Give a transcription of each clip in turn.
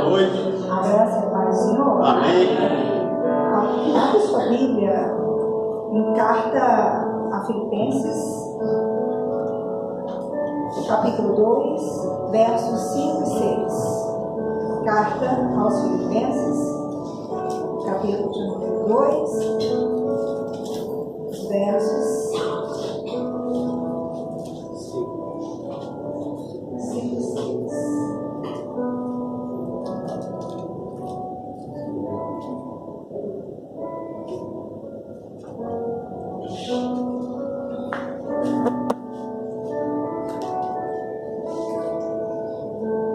noite. A graça e a paz do Senhor. Amém. Abra sua Bíblia em carta a Filipenses, capítulo 2, versos 5 e 6. Carta aos Filipenses, capítulo de número 2, versos 5 e 6.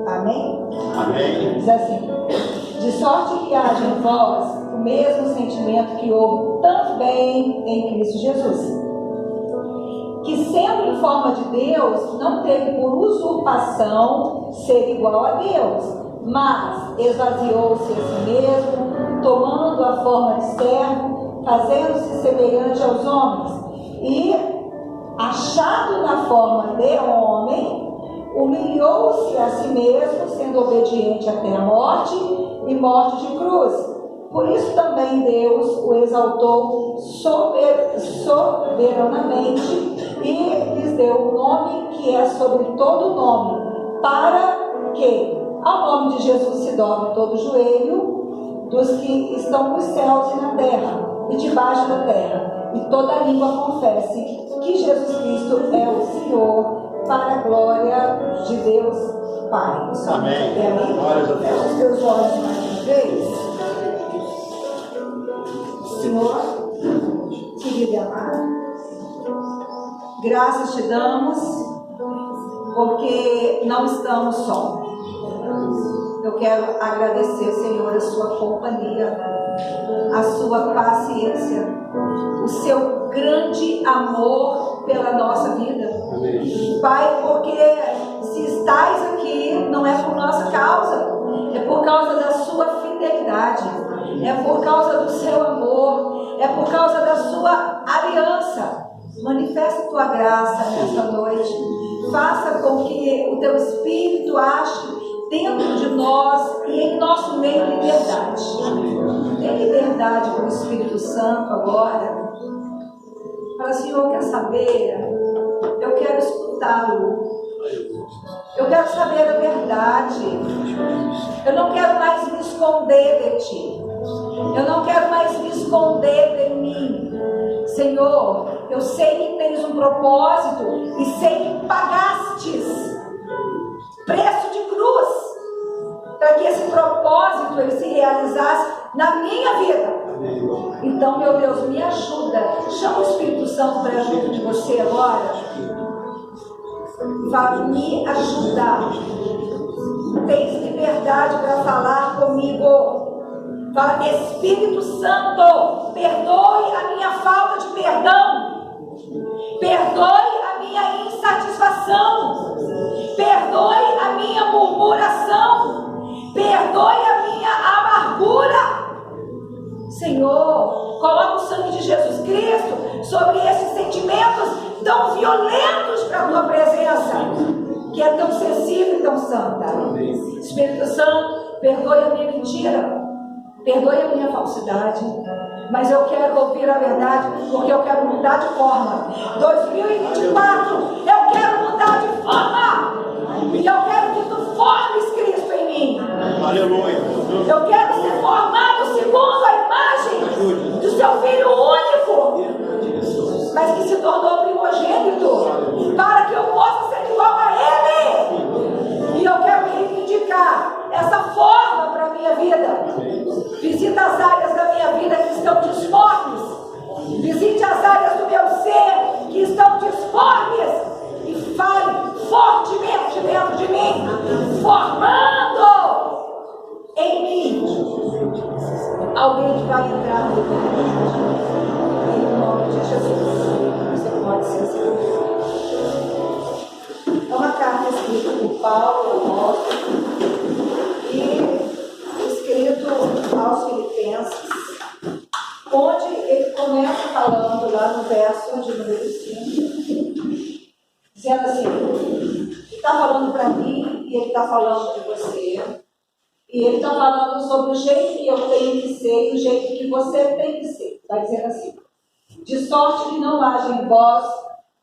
Amém? Amém. Diz assim: de sorte que haja em vós o mesmo sentimento que houve também em Cristo Jesus, que sendo em forma de Deus, não teve por usurpação ser igual a Deus, mas esvaziou-se a si mesmo, tomando a forma de servo, fazendo-se semelhante aos homens, e, achado na forma de homem, humilhou-se a si mesmo, sendo obediente até a morte, e morte de cruz. Por isso também Deus o exaltou soberanamente e lhes deu o nome que é sobre todo nome, para que ao nome de Jesus se dobre todo o joelho dos que estão nos céus e na terra e debaixo da terra, e toda língua confesse que Jesus Cristo é o Senhor, para a glória de Deus Pai. Amém. Glórias a Deus. Feche os teus olhos mais uma vez. Senhor, querido e amado, graças te damos, porque não estamos só. Eu quero agradecer, Senhor, a sua companhia, a sua paciência, o seu grande amor pela nossa vida. Amém. Pai, porque se estás aqui, não é por nossa causa, é por causa da sua fidelidade, é por causa do seu amor, é por causa da sua aliança. Manifesta a tua graça nesta noite, faça com que o teu Espírito ache dentro de nós e em nosso meio liberdade. Tem liberdade com o Espírito Santo agora. Fala, Senhor, quer saber? Eu quero escutá-lo. Eu quero saber a verdade. Eu não quero mais me esconder de ti. Eu não quero mais me esconder de mim. Senhor, eu sei que tens um propósito e sei que pagastes preço de cruz para que esse propósito ele se realizasse na minha vida. Então, meu Deus, me ajuda. Chama o Espírito Santo para junto de você agora. Vai me ajudar. Tens liberdade para falar comigo. Fala, Espírito Santo, perdoe a minha falta de perdão. Perdoe a minha insatisfação. Perdoe a minha murmuração. Perdoe a minha amargura. Senhor, coloca o sangue de Jesus Cristo sobre esses sentimentos tão violentos para a tua presença, que é tão sensível e tão santa. Espírito Santo, perdoe a minha mentira, perdoe a minha falsidade, mas eu quero ouvir a verdade, porque eu quero mudar de forma. 2024, eu quero mudar de forma, e eu quero que tu formes Cristo em mim. Aleluia. Eu quero ser formado segundo a imagem do seu Filho único, mas que se tornou primogênito, para que eu possa ser igual a Ele. E eu quero reivindicar essa forma para a minha vida. Visita as áreas da minha vida que estão disformes. Visite as áreas do meu ser que estão disformes. E fale fortemente dentro de mim, formando em mim alguém que vai entrar no reino. Em nome de Jesus, você pode ser assim. É uma carta escrita por Paulo, apóstolo, e escrito aos Filipenses, onde ele começa falando lá no verso de número 5, dizendo assim, ele está falando para mim e ele está falando de você. E ele está falando sobre o jeito que eu tenho que ser e o jeito que você tem que ser. Vai dizer assim: de sorte que não haja em vós,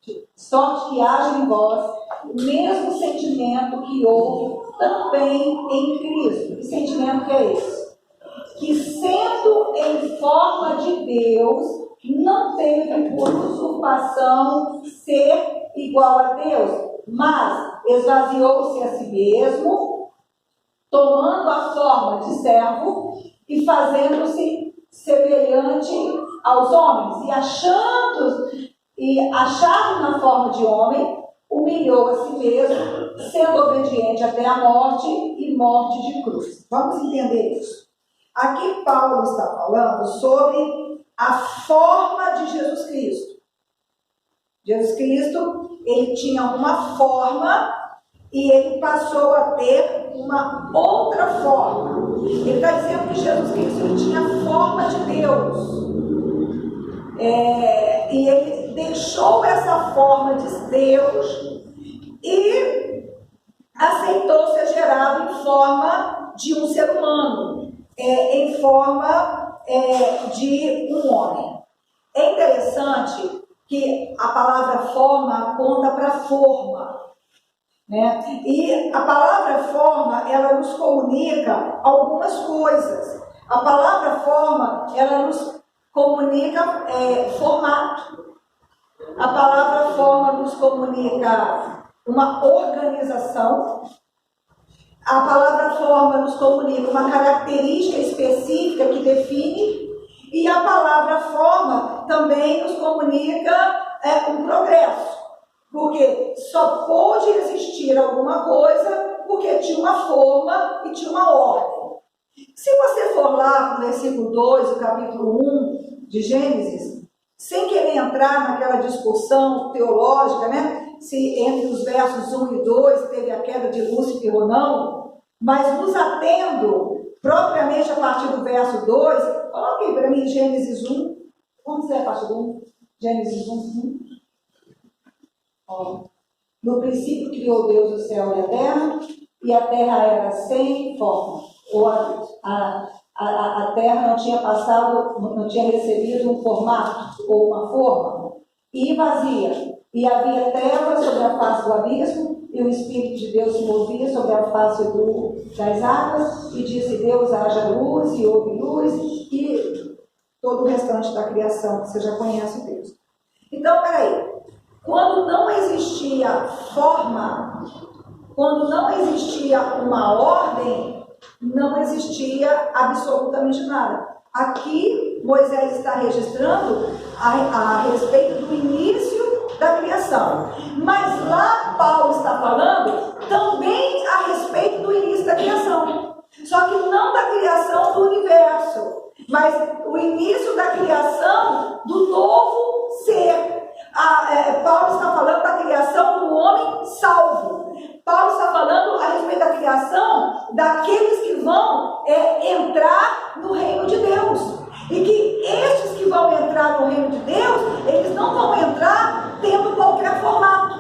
de sorte que haja em vós o mesmo sentimento que houve também em Cristo. Que sentimento que é esse? Que sendo em forma de Deus, não teve por usurpação ser igual a Deus, mas esvaziou-se a si mesmo, tomando a forma de servo e fazendo-se semelhante aos homens, e achado na forma de homem, humilhou a si mesmo, sendo obediente até a morte e morte de cruz. Vamos entender isso. Aqui Paulo está falando sobre a forma de Jesus Cristo. Jesus Cristo, ele tinha uma forma e ele passou a ter uma outra forma. Ele está dizendo que Jesus Cristo ele tinha a forma de Deus. E ele deixou essa forma de Deus e aceitou ser gerado em forma de um ser humano, em forma de um homem. É interessante que a palavra forma aponta para forma, né? E a palavra forma, ela nos comunica algumas coisas. A palavra forma, ela nos comunica formato. A palavra forma nos comunica uma organização. A palavra forma nos comunica uma característica específica que define. E a palavra forma também nos comunica um progresso. Porque só pôde existir alguma coisa porque tinha uma forma e tinha uma ordem. Se você for lá para o versículo 2, do capítulo 1 de Gênesis, sem querer entrar naquela discussão teológica, né? Se entre os versos 1 e 2 teve a queda de Lúcifer ou não, mas nos atendo propriamente a partir do verso 2, coloque para mim Gênesis 1. Como você é, pastor 1? Gênesis 1. No princípio criou Deus o céu e a terra era sem forma. Ou a terra não tinha passado, não tinha recebido um formato ou uma forma, e vazia. E havia trevas sobre a face do abismo, e o Espírito de Deus se movia sobre a face das águas, e disse Deus: haja luz, e houve luz, e todo o restante da criação, que você já conhece o texto. Então, peraí. Quando não existia forma, quando não existia uma ordem, não existia absolutamente nada. Aqui, Moisés está registrando a respeito do início da criação. Mas lá, Paulo está falando também a respeito do início da criação. Só que não da criação do universo, mas o início da criação do novo ser. Paulo está falando da criação do homem salvo. Paulo está falando a respeito da criação daqueles que vão entrar no reino de Deus. E que estes que vão entrar no reino de Deus, eles não vão entrar tendo qualquer formato.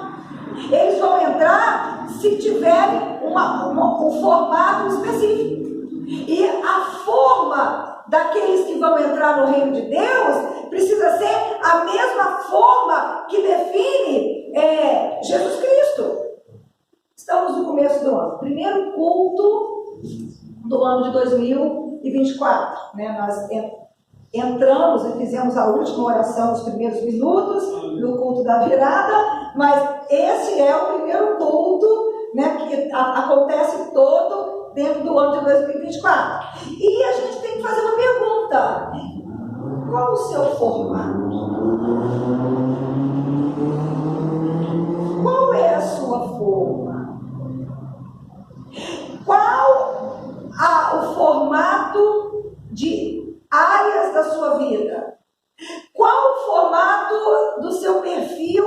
Eles vão entrar se tiverem um formato específico. E a forma daqueles que vão entrar no reino de Deus precisa ser a mesma forma que define Jesus Cristo. Estamos no começo do ano, primeiro culto do ano de 2024, né? Nós entramos e fizemos a última oração nos primeiros minutos no culto da virada, mas esse é o primeiro culto, né, que acontece todo dentro do ano de 2024. E a gente tem que fazer uma pergunta: qual o seu formato? Qual é a sua forma? Qual o formato de áreas da sua vida? Qual o formato do seu perfil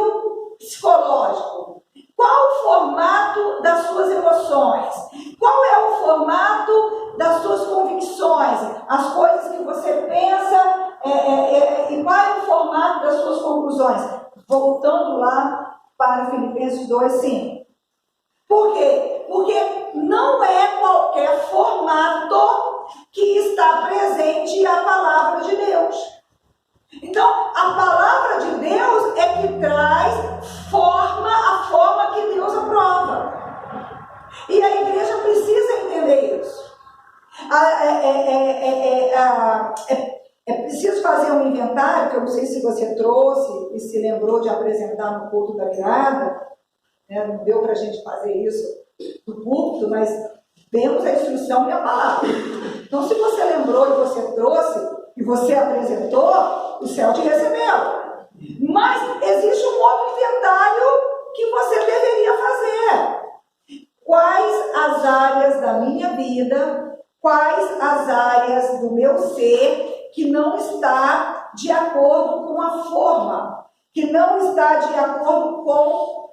psicológico? Qual o formato das suas emoções? Qual é o formato das suas convicções? As coisas que você pensa e qual é o formato das suas conclusões? Voltando lá para Filipenses 2:5. Por quê? Porque não é qualquer formato que está presente a palavra de Deus. Então, a palavra de Deus é que traz a forma que Deus aprova. E a igreja precisa entender isso. É preciso fazer um inventário, que eu não sei se você trouxe e se lembrou de apresentar no culto da virada, né? Não deu para a gente fazer isso no púlpito, mas temos a instrução e a palavra. Então, se você lembrou e você trouxe e você apresentou, o céu te recebeu. Mas existe um outro inventário que você deveria fazer. Quais as áreas da minha vida, quais as áreas do meu ser que não está de acordo com a forma, que não está de acordo com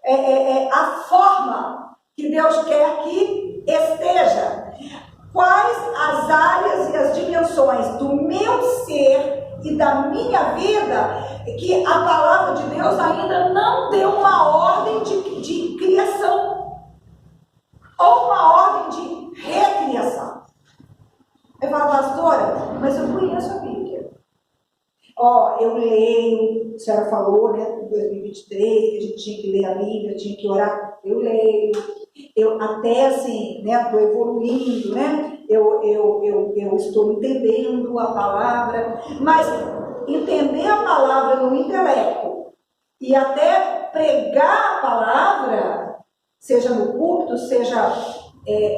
a forma que Deus quer que esteja. Quais as áreas e as dimensões do meu ser e da minha vida que a palavra de Deus ainda não deu uma ordem de criação ou uma ordem de recriação. Eu falo, pastora, mas eu conheço a Bíblia. Eu leio, a senhora falou, né, em 2023, que a gente tinha que ler a Bíblia, tinha que orar. Eu leio, eu até assim, né, estou evoluindo, né, eu estou entendendo a palavra, mas entender a palavra no intelecto e até pregar a palavra, seja no púlpito, seja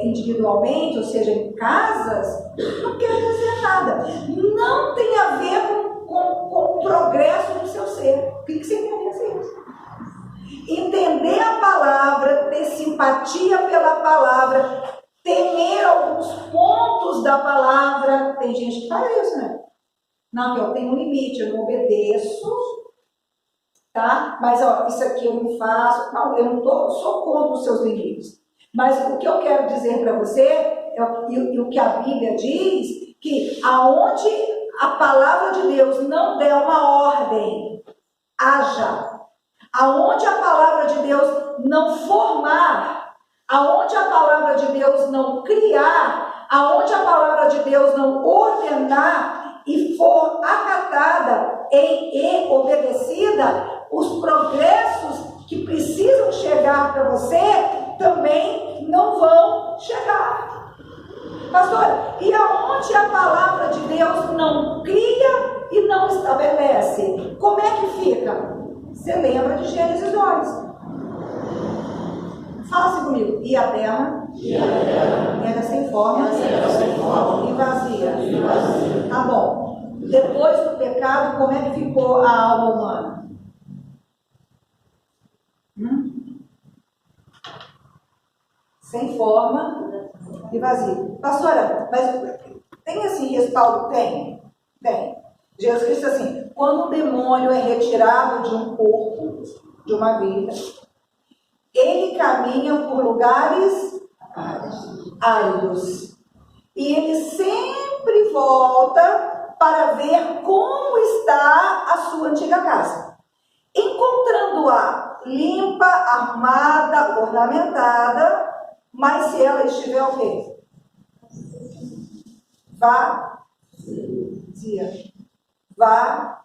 individualmente, ou seja em casas, não quer dizer nada. Não tem a ver com o progresso do seu ser. O que você entende isso? Entender a palavra, ter simpatia pela palavra, temer alguns pontos da palavra. Tem gente que faz isso, né? Não, eu tenho um limite, eu não obedeço, tá? Mas isso aqui eu não faço. Não, eu não sou contra os seus limites. Mas o que eu quero dizer para você, e o que a Bíblia diz, que aonde a palavra de Deus não der uma ordem, haja. Aonde a palavra de Deus não formar, aonde a palavra de Deus não criar, aonde a palavra de Deus não ordenar e for acatada e obedecida, os progressos que precisam chegar para você também não vão chegar. Pastora, e aonde a palavra de Deus não cria e não estabelece, como é que fica? Você lembra de Gênesis 2. Fala-se comigo. E a terra era sem forma e vazia. Tá bom. Depois do pecado, como é que ficou a alma humana? Sem forma e vazia. Pastora, mas tem assim respaldo? Tem. Jesus Cristo assim, quando um demônio é retirado de um corpo, de uma vida, ele caminha por lugares áridos. E ele sempre volta para ver como está a sua antiga casa. Encontrando-a limpa, arrumada, ornamentada, mas se ela estiver o quê? Vazia.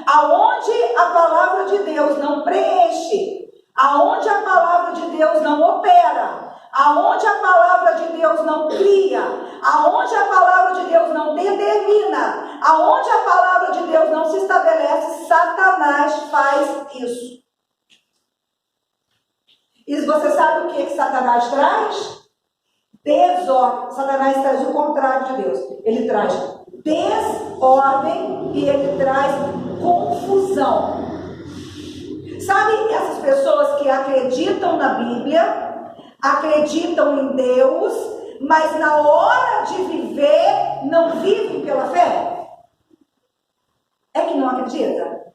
Aonde a palavra de Deus não preenche, aonde a palavra de Deus não opera, aonde a palavra de Deus não cria, aonde a palavra de Deus não determina, aonde a palavra de Deus não se estabelece, Satanás faz isso. E você sabe o que Satanás traz? Desordem. Satanás traz o contrário de Deus. Ele traz desordem e ele traz confusão. Sabe essas pessoas que acreditam na Bíblia, acreditam em Deus, mas na hora de viver, não vivem pela fé? É que não acredita?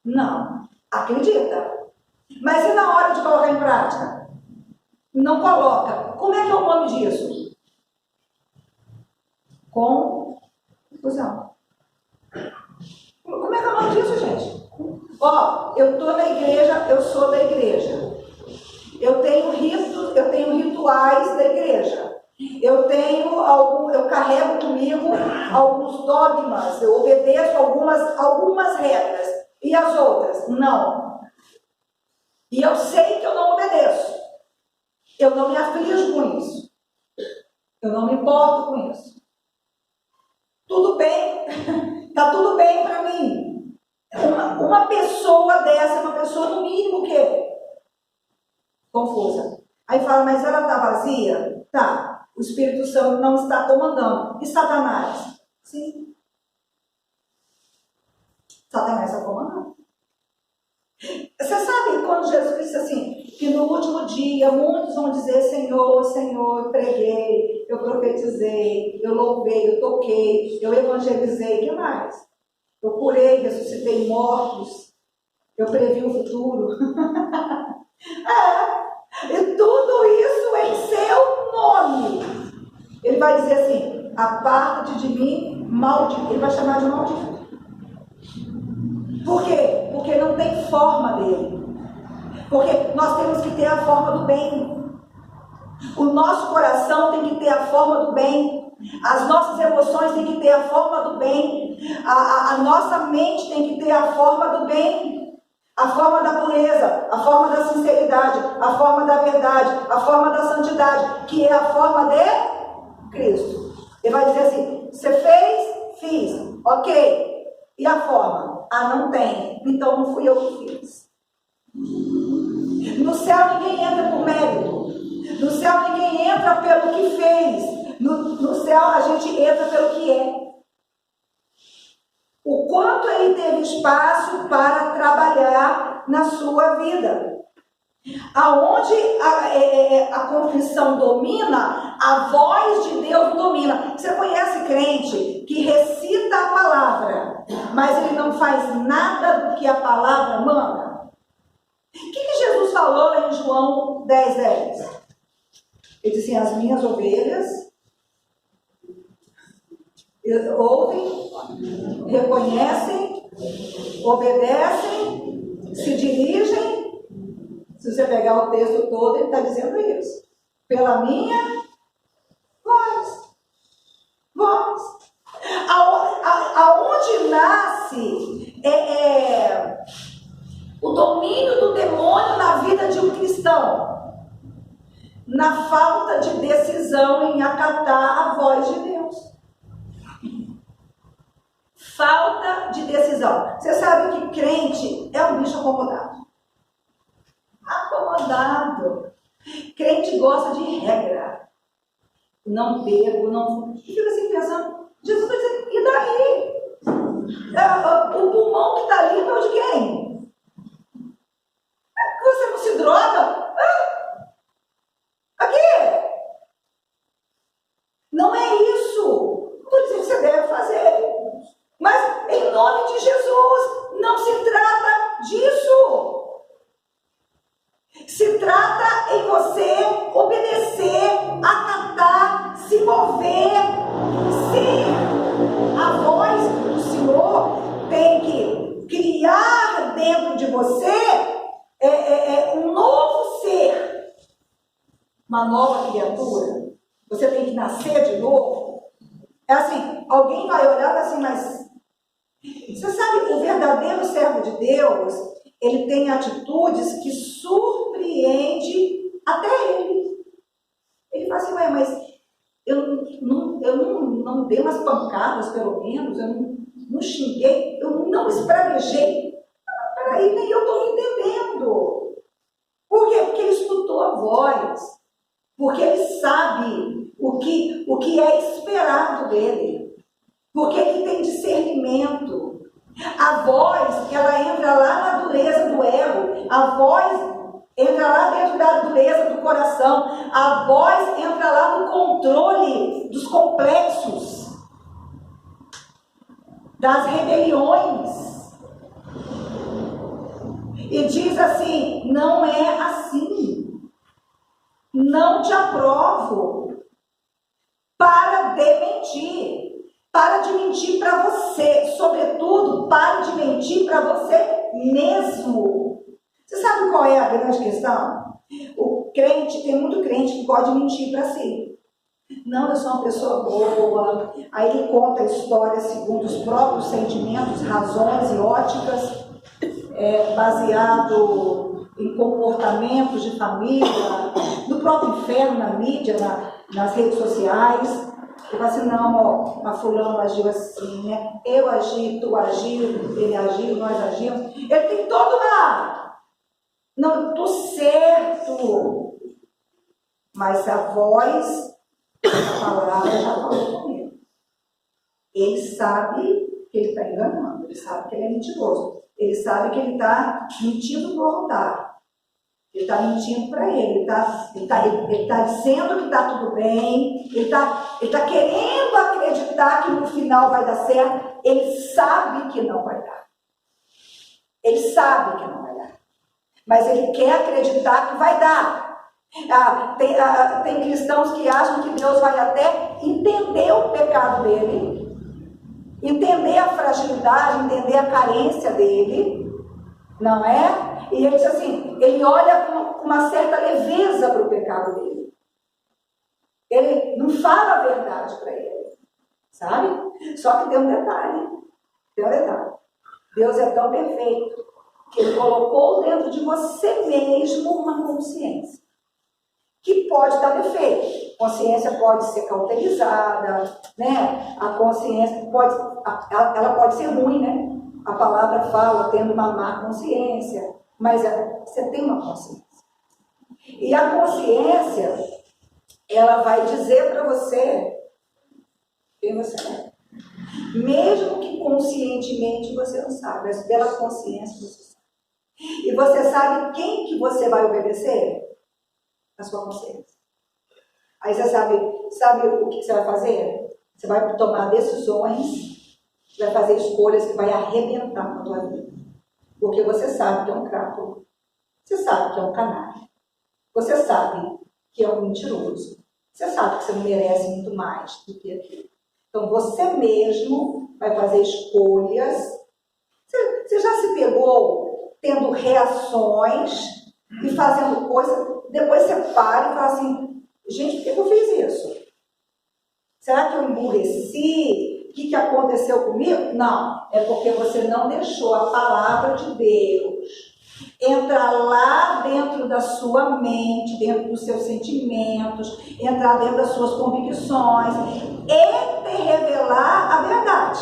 Não, acredita. Mas e na hora de colocar em prática? Não coloca. Como é que é o nome disso? Confusão. Como é que é o nome disso, gente? Eu estou na igreja, eu sou da igreja. Eu tenho ritos, eu tenho rituais da igreja. Eu carrego comigo alguns dogmas, eu obedeço algumas regras. E as outras? Não. E eu sei que eu não obedeço. Eu não me aflijo com isso. Eu não me importo com isso. Tudo bem. Está tudo bem para mim. Uma pessoa dessa é uma pessoa, no mínimo, o quê? Confusa. Aí fala, mas ela está vazia? Tá. O Espírito Santo não está comandando. E Satanás? Sim. Satanás está comandando. Você sabe quando Jesus disse assim, que no último dia muitos vão dizer, Senhor, Senhor, eu preguei, eu profetizei, eu louvei, eu toquei, eu evangelizei, o que mais? Eu curei, ressuscitei mortos, eu previ o futuro. E tudo isso em seu nome. Ele vai dizer assim, aparta-te de mim, maldito. Ele vai chamar de maldito. Por quê? Porque não tem forma dele. Porque nós temos que ter a forma do bem. O nosso coração tem que ter a forma do bem. As nossas emoções têm que ter a forma do bem. A nossa mente tem que ter a forma do bem. A forma da pureza, a forma da sinceridade, a forma da verdade, a forma da santidade, que é a forma de Cristo. Ele vai dizer assim, você fez? Fiz. Ok. E a forma? Não tem. Então não fui eu que fiz. No céu ninguém entra por mérito. No céu ninguém entra pelo que fez. No céu a gente entra pelo que é. O quanto ele teve espaço para trabalhar na sua vida. Aonde a confissão domina, a voz de Deus domina. Você conhece crente que recita a palavra, mas ele não faz nada do que a palavra manda? O que Jesus falou lá em João 10:10? Ele disse assim, as minhas ovelhas ouvem, reconhecem, obedecem, se dirigem. Se você pegar o texto todo, ele está dizendo isso. Pela minha voz. Aonde nasce o domínio do demônio na vida de um cristão? Na falta de decisão em acatar a voz de Deus. Falta de decisão. Você sabe que crente é um bicho acomodado. Acomodado. Crente gosta de regra. Não bebo, não... E fica assim pensando, Jesus está dizendo, e daí? O pulmão que está ali é de quem? Você não se droga? Aqui! Não é isso. Não estou dizendo que você deve fazer. Mas, em nome de Jesus, não se trata disso. Se trata em você obedecer, acatar, se mover, ser. A voz do Senhor tem que criar dentro de você um novo ser, uma nova criatura. Você tem que nascer de novo. É assim, alguém vai olhar e vai assim, mas você sabe, o verdadeiro servo de Deus, ele tem atitudes que surpreende até ele. Ele fala assim, mas eu não dei umas pancadas, pelo menos, eu não xinguei, eu não espravejei. Peraí, nem eu estou entendendo. Por quê? Porque ele escutou a voz. Porque ele sabe o que é esperado dele. Porque ele tem discernimento. A voz, ela entra lá na dureza do ego. A voz entra lá dentro da dureza do coração. A voz entra lá no controle dos complexos, das rebeliões. E diz assim, não é assim. Não te aprovo. Para de mentir. Para de mentir para você. Sobretudo, para de mentir para você mesmo. Você sabe qual é a grande questão? crente, tem muito crente que pode mentir para si. Não, eu sou uma pessoa boa. Aí ele conta a história segundo os próprios sentimentos, razões e óticas, baseado em comportamentos de família, no próprio inferno, na mídia, nas redes sociais. Ele fala assim, não, ó, a fulano agiu assim, né? Eu agi, tu agiu, ele agiu, nós agimos. Ele tem toda uma... Não, estou certo. Mas a voz, a palavra já falou com ele. Ele sabe que ele está enganando, ele sabe que ele é mentiroso. Ele sabe que ele está mentindo para o altar. Ele está mentindo para ele. Ele está dizendo que está tudo bem. Ele está querendo acreditar que no final vai dar certo. Ele sabe que não vai dar. Ele sabe que não vai dar. Mas ele quer acreditar que vai dar. Tem cristãos que acham que Deus vai até entender o pecado dele, entender a fragilidade, entender a carência dele, não é? E ele diz assim, ele olha com uma certa leveza para o pecado dele. Ele não fala a verdade para ele, sabe? Só que tem um detalhe. Deus é tão perfeito que ele colocou dentro de você mesmo uma consciência que pode dar defeito. A consciência pode ser cauterizada, né? A consciência ela pode ser ruim, né? A palavra fala tendo uma má consciência, mas você tem uma consciência. E a consciência, ela vai dizer para você quem você é. Mesmo que conscientemente você não sabe, mas pela consciência você sabe. E você sabe quem que você vai obedecer? A sua consciência. Aí você sabe o que você vai fazer? Você vai tomar decisões, vai fazer escolhas que vai arrebentar na tua vida. Porque você sabe que é um crápula. Você sabe que é um canalha. Você sabe que é um mentiroso. Você sabe que você não merece muito mais do que aquilo. Então você mesmo vai fazer escolhas. Você já se pegou tendo reações e fazendo coisas, depois você para e fala assim, gente, por que eu fiz isso? Será que eu emburreci? O que aconteceu comigo? Não, é porque você não deixou a palavra de Deus entrar lá dentro da sua mente, dentro dos seus sentimentos, entrar dentro das suas convicções e te revelar a verdade.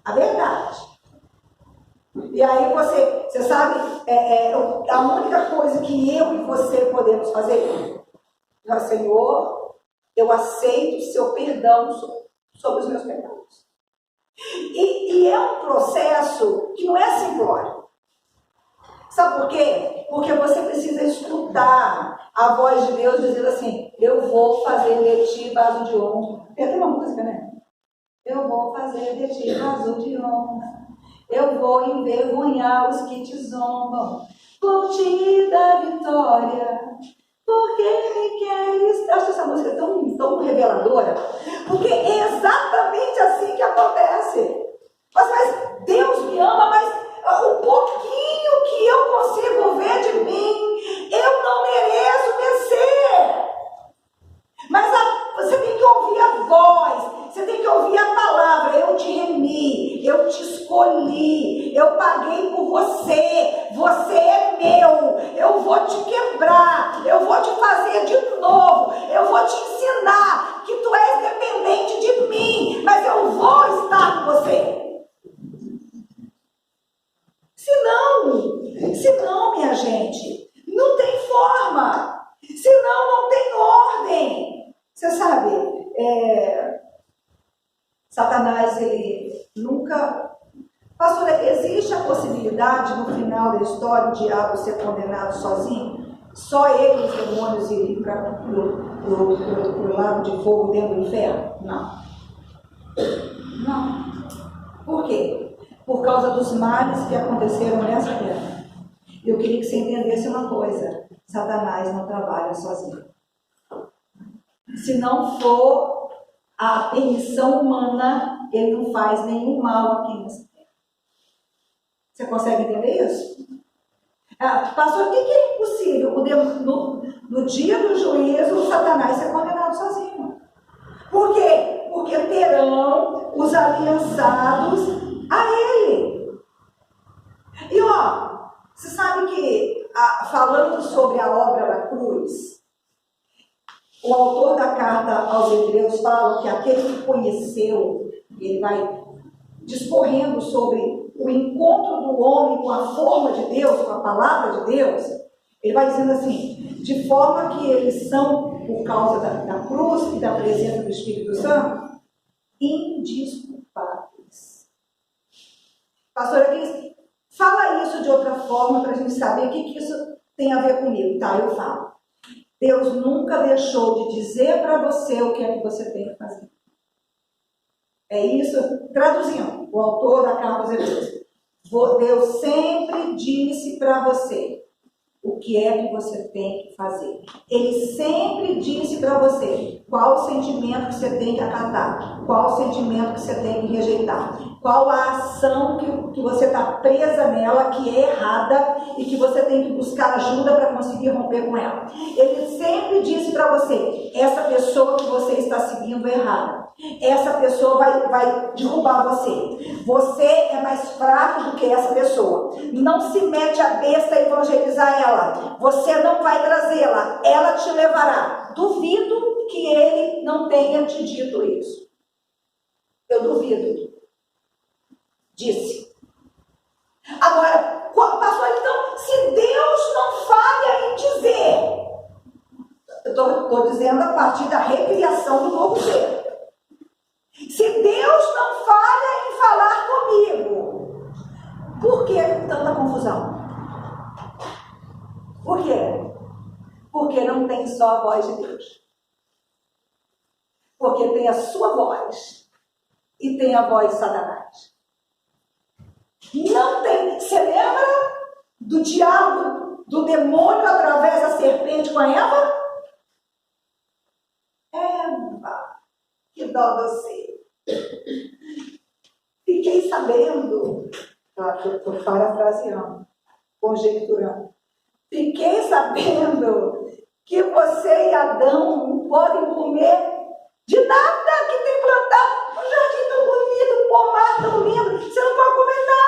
A verdade. E aí você sabe, a única coisa que eu e você podemos fazer é, Senhor, eu aceito o seu perdão sobre os meus pecados. E é um processo que não é simplório. Sabe por quê? Porque você precisa escutar a voz de Deus dizendo assim, eu vou fazer de ti vaso de honra. Tem uma música, né? Eu vou fazer de ti vaso de honra. Eu vou envergonhar os que te zombam. Vou te dar vitória. Porque me queres. Eu acho essa música tão reveladora. Porque é exatamente assim que acontece. Mas Deus me ama, mas o pouquinho que eu consigo ver de mim, eu não mereço vencer. Mas você tem que ouvir a voz, você tem que ouvir a palavra. Eu te remi, eu te escolhi, eu paguei por você, você é meu. Eu vou te quebrar, eu vou te fazer de novo, eu vou te ensinar que tu és dependente de mim, mas eu vou estar com você. Senão, minha gente, não tem forma, senão não tem ordem. Você sabe, Satanás, ele nunca... Pastor, existe a possibilidade no final da história o diabo ser condenado sozinho? Só ele e os demônios irem para o lago de fogo dentro do inferno? Não. Por quê? Por causa dos males que aconteceram nessa terra. Eu queria que você entendesse uma coisa. Satanás não trabalha sozinho. Se não for a permissão humana, ele não faz nenhum mal aqui nessa terra. Você consegue entender isso? Pastor, o que é impossível? possível no dia do juízo o Satanás ser condenado sozinho. Por quê? Porque terão os aliançados a ele. E ó, você sabe que, falando sobre a obra da cruz, o autor da carta aos Hebreus fala que aquele que conheceu, ele vai discorrendo sobre o encontro do homem com a forma de Deus, com a palavra de Deus. Ele vai dizendo assim, de forma que eles são, por causa da cruz e da presença do Espírito Santo, indisculpáveis. Pastora Cris, fala isso de outra forma para a gente saber o que isso tem a ver comigo. Tá, eu falo. Deus nunca deixou de dizer para você o que é que você tem que fazer. É isso, traduzindo, o autor da carta aos Hebreus. Deus sempre disse para você o que é que você tem que fazer. Ele sempre disse para você qual o sentimento que você tem que acatar, qual o sentimento que você tem que rejeitar, qual a ação que você está presa nela, que é errada e que você tem que buscar ajuda para conseguir romper com ela. Ele sempre disse para você, essa pessoa que você está seguindo é errada. Essa pessoa vai derrubar você. Você é mais fraco do que essa pessoa. Não se mete a besta a evangelizar ela. Você não vai trazê-la. Ela te levará. Duvido que ele não tenha te dito isso. Eu duvido. Disse. Agora, pastor, então, se Deus não falha em dizer, eu estou dizendo a partir da recriação do novo ser. Se Deus não falha em falar comigo, por que tanta confusão? Por quê? Porque não tem só a voz de Deus. Porque tem a sua voz e tem a voz de Satanás. Não tem. Você lembra do diabo, do demônio através da serpente com a Eva? Eva, que dó você. Fiquei sabendo, estou parafraseando, conjecturando. Fiquei sabendo que você e Adão não podem comer de nada que tem plantado. Um jardim tão bonito, um pomar tão lindo. Você não pode comer nada.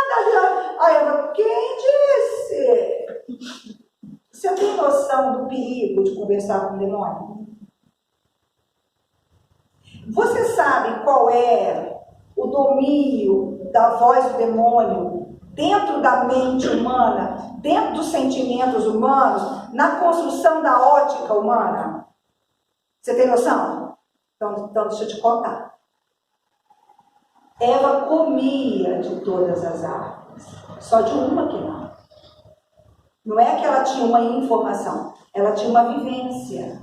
Aí Eva, quem disse? Você tem noção do perigo de conversar com o demônio? Você sabe qual é o domínio da voz do demônio dentro da mente humana, dentro dos sentimentos humanos, na construção da ótica humana? Você tem noção? Então deixa eu te contar. Eva comia de todas as árvores, só de uma que não. Não é que ela tinha uma informação, ela tinha uma vivência.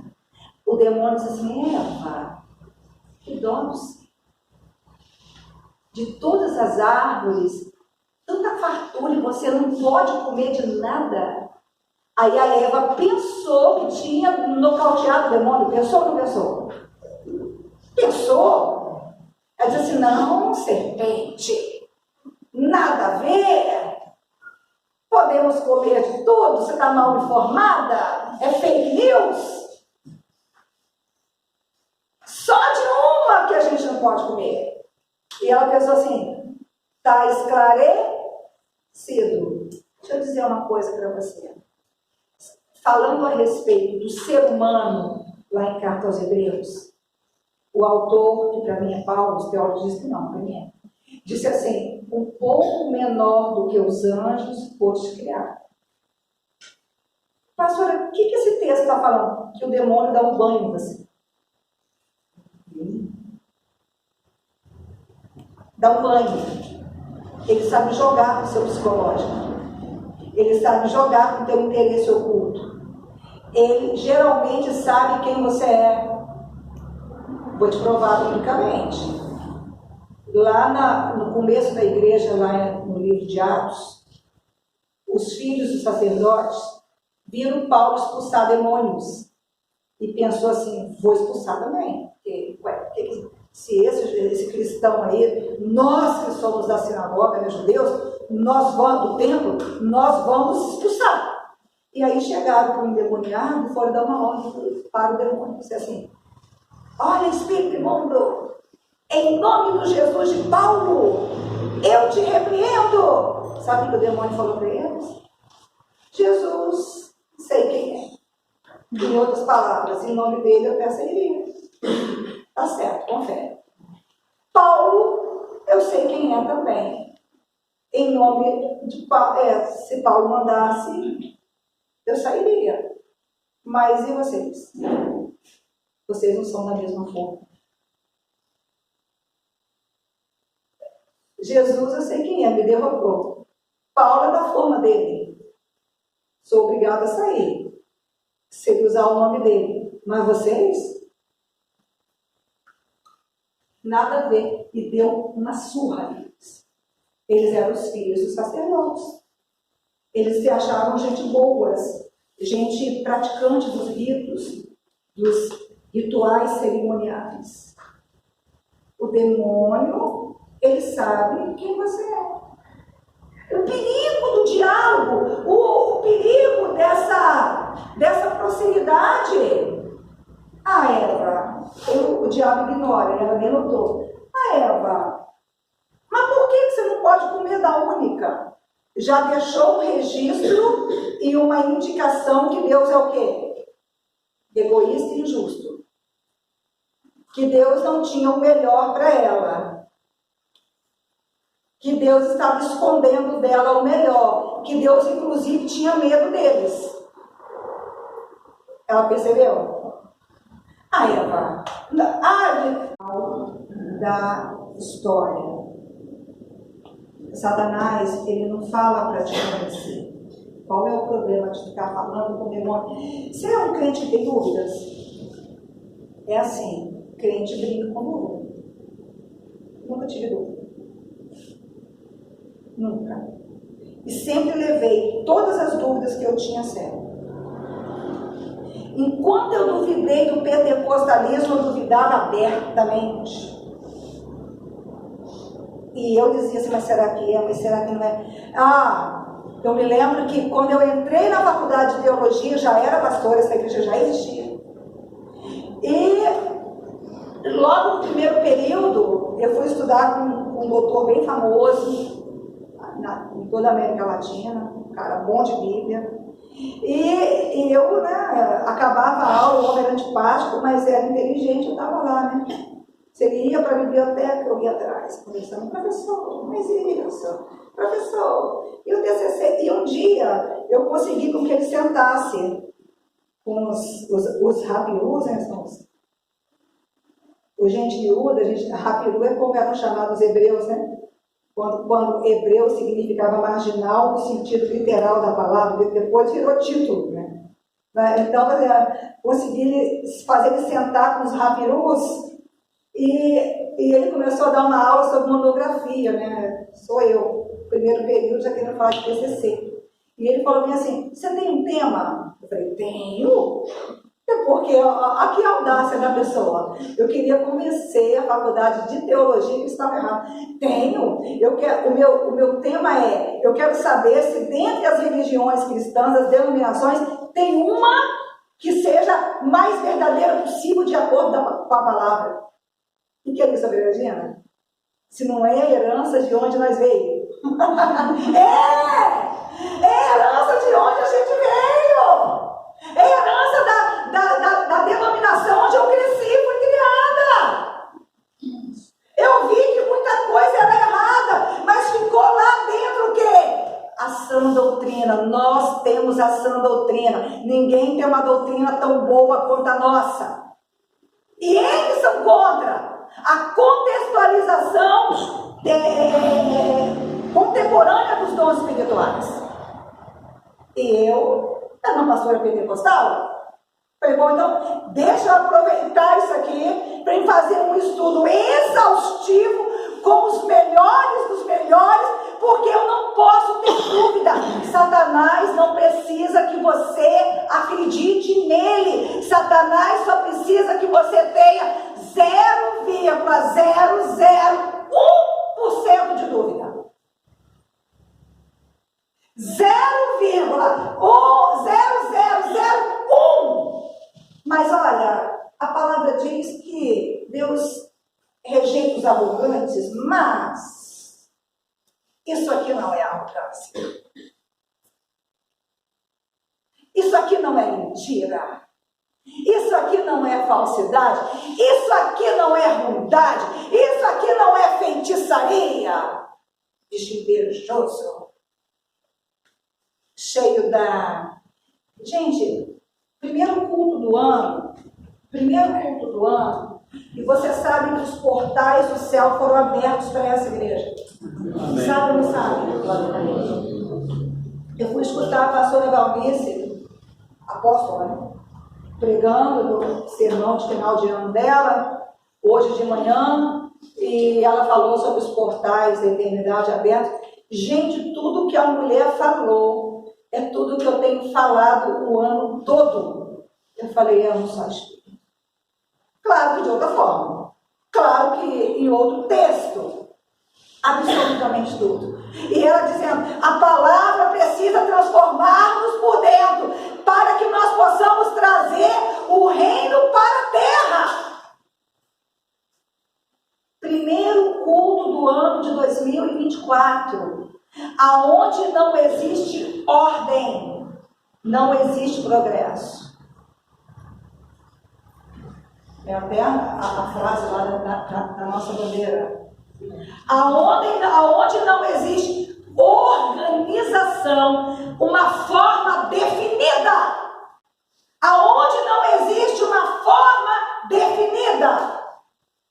O demônio disse assim, Eva, que dó do céu. De todas as árvores, tanta fartura e você não pode comer de nada. Aí a Eva pensou que tinha nocauteado o demônio. Pensou ou não pensou? Pensou. Ela disse assim, não, serpente, nada a ver. Podemos comer de tudo, você está mal informada? É fake news? Só de uma que a gente não pode comer. E ela pensou assim, está esclarecido. Deixa eu dizer uma coisa para você. Falando a respeito do ser humano, lá em Carta aos Hebreus, o autor, que para mim é Paulo, os teólogos dizem que não, para mim é, disse assim, um pouco menor do que os anjos foste criado. Pastora, o que esse texto está falando? Que o demônio dá um banho em você. Dá um banho. Ele sabe jogar com o seu psicológico. Ele sabe jogar com o teu interesse oculto. Ele geralmente sabe quem você é. Vou te provar biblicamente. Lá no começo da igreja, lá no livro de Atos, os filhos dos sacerdotes viram Paulo expulsar demônios. E pensou assim, vou expulsar também. Porque, se esse cristão aí, nós que somos da sinagoga, né, judeus, nós vamos do templo, nós vamos expulsar. E aí chegaram para o endemoniado e foram dar uma ordem para o demônio. Disse assim: olha, espírito imundo, em nome de Jesus de Paulo, eu te repreendo. Sabe o que o demônio falou para eles? Jesus, sei quem é. Em outras palavras, em nome dele eu perseguiria. Tá certo, confere. Paulo, eu sei quem é também. Em nome de Paulo, se Paulo mandasse, eu sairia. Mas e vocês? Vocês não são da mesma forma. Jesus, eu sei quem é, me derrotou. Paulo é da forma dele. Sou obrigada a sair. Se ele usar o nome dele. Mas vocês? Nada a ver. E deu uma surra neles. Eles eram os filhos dos sacerdotes. Eles se achavam gente boas, gente praticante dos ritos, dos rituais cerimoniais. O demônio, ele sabe quem você é. O perigo do diálogo, o perigo dessa proximidade. Ah, Eva, o diabo ignora, ela nem notou. Ah, Eva, mas por que você não pode comer da única? Já deixou um registro e uma indicação que Deus é o quê? Egoísta e injusto. Que Deus não tinha o melhor para ela. Que Deus estava escondendo dela o melhor. Que Deus, inclusive, tinha medo deles. Ela percebeu? Ah, Eva, da história. Satanás, ele não fala para te convencer. Qual é o problema de ficar falando com o demônio? Você é um crente que tem dúvidas? É assim, crente brinca com dúvida. Nunca tive dúvida. Nunca. E sempre levei todas as dúvidas que eu tinha a sério. Enquanto eu duvidei do pentecostalismo, eu duvidava abertamente. E eu dizia assim, mas será que é? Mas será que não é? Eu me lembro que quando eu entrei na faculdade de teologia, já era pastora, essa igreja já existia. E logo no primeiro período, eu fui estudar com um doutor bem famoso, em toda a América Latina, um cara bom de Bíblia. E eu, acabava a aula, o homem era antipático, mas era inteligente, eu estava lá, né? Se ele ia para a biblioteca, eu ia atrás, conversando, professor, mas isso, professor, e o TCC? E um dia eu consegui com que ele sentasse com os rapirus, né? O gentiliúda, rapiru é como eram chamados hebreus, né? Quando hebreu significava marginal no sentido literal da palavra, depois virou título, né? Então, consegui fazer ele sentar com os rapirus. E ele começou a dar uma aula sobre monografia, né? Sou eu, primeiro período, já querendo falar de TCC. E ele falou assim, você tem um tema? Eu falei, tenho. Porque aqui a audácia da pessoa. Eu queria convencer a faculdade de teologia que estava errado. Tenho. O meu tema é, eu quero saber se dentre as religiões cristãs, as denominações, tem uma que seja mais verdadeira possível de acordo com a palavra. O que é isso, Regina? Se não é a herança de onde nós veio. É a herança de onde a gente veio. É a herança da denominação onde eu cresci, fui criada. Eu vi que muita coisa era errada, mas ficou lá dentro o quê? A sã doutrina. Nós temos a sã doutrina. Ninguém tem uma doutrina tão boa quanto a nossa. E eles são contra a contextualização contemporânea dos dons espirituais. E eu era uma pastora pentecostal. Falei, bom, então deixa eu aproveitar isso aqui para fazer um estudo exaustivo com os melhores dos melhores, porque eu não posso ter dúvida. Satanás não precisa que você acredite nele. Satanás só precisa que você tenha 0,001% de dúvida. 0,001% Deus rejeita os arrogantes, mas isso aqui não é arrogância. Isso aqui não é mentira. Isso aqui não é falsidade. Isso aqui não é ruindade. Isso aqui não é feitiçaria. Bicho invejoso. Cheio da... Gente, primeiro culto do ano, e você sabe que os portais do céu foram abertos para essa igreja. Amém. Sabe ou não sabe? Eu fui escutar a pastora Valmice, apóstola, né? Pregando no sermão de final de ano dela, hoje de manhã, e ela falou sobre os portais da eternidade abertos. Gente, tudo que a mulher falou é tudo que eu tenho falado o ano todo. Eu falei, eu não sou espírita. Claro que de outra forma. Claro que em outro texto. Absolutamente tudo. E ela dizendo, a palavra precisa transformar-nos por dentro, para que nós possamos trazer o reino para a terra. Primeiro culto do ano de 2024, aonde não existe ordem, não existe progresso. É até a frase lá da nossa bandeira. Aonde não existe organização, uma forma definida. Aonde não existe uma forma definida.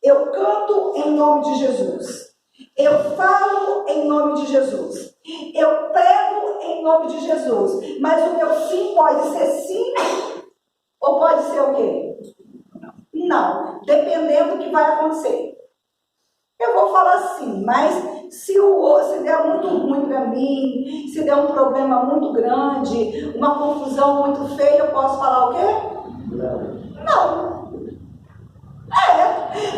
Eu canto em nome de Jesus. Eu falo em nome de Jesus. Eu prego em nome de Jesus. Mas o meu sim pode ser sim ou pode ser o quê? Não, dependendo do que vai acontecer. Eu vou falar sim, mas se der muito ruim para mim, se der um problema muito grande, uma confusão muito feia, eu posso falar o quê? Não.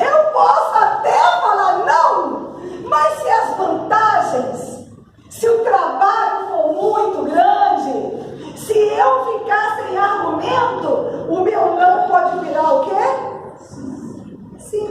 Eu posso até falar não, mas se as vantagens, se o trabalho for muito grande, se eu ficar sem argumento, o meu não pode virar o quê? Sim.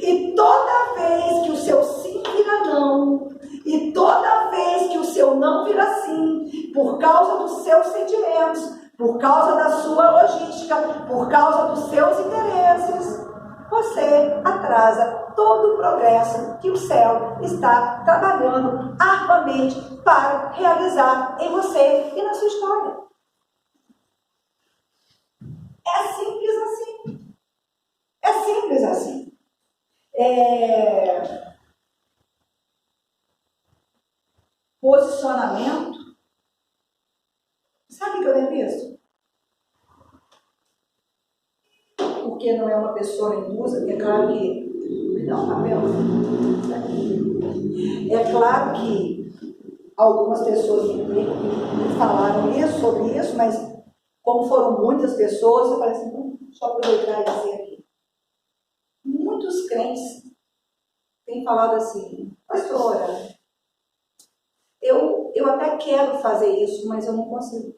E toda vez que o seu sim vira não, e toda vez que o seu não vira sim, por causa dos seus sentimentos, por causa da sua logística, por causa dos seus interesses, você atrasa todo o progresso que o céu está trabalhando arduamente para realizar em você e na sua história. É simples assim. É simples assim. Posicionamento. Sabe o que eu tenho visto? Porque não é uma pessoa indústria, é claro que... Me dá um papel. É claro que algumas pessoas me falaram sobre isso, mas como foram muitas pessoas, eu falei assim, só aproveitar e dizer aqui. Muitos crentes têm falado assim, pastora, eu até quero fazer isso, mas eu não consigo.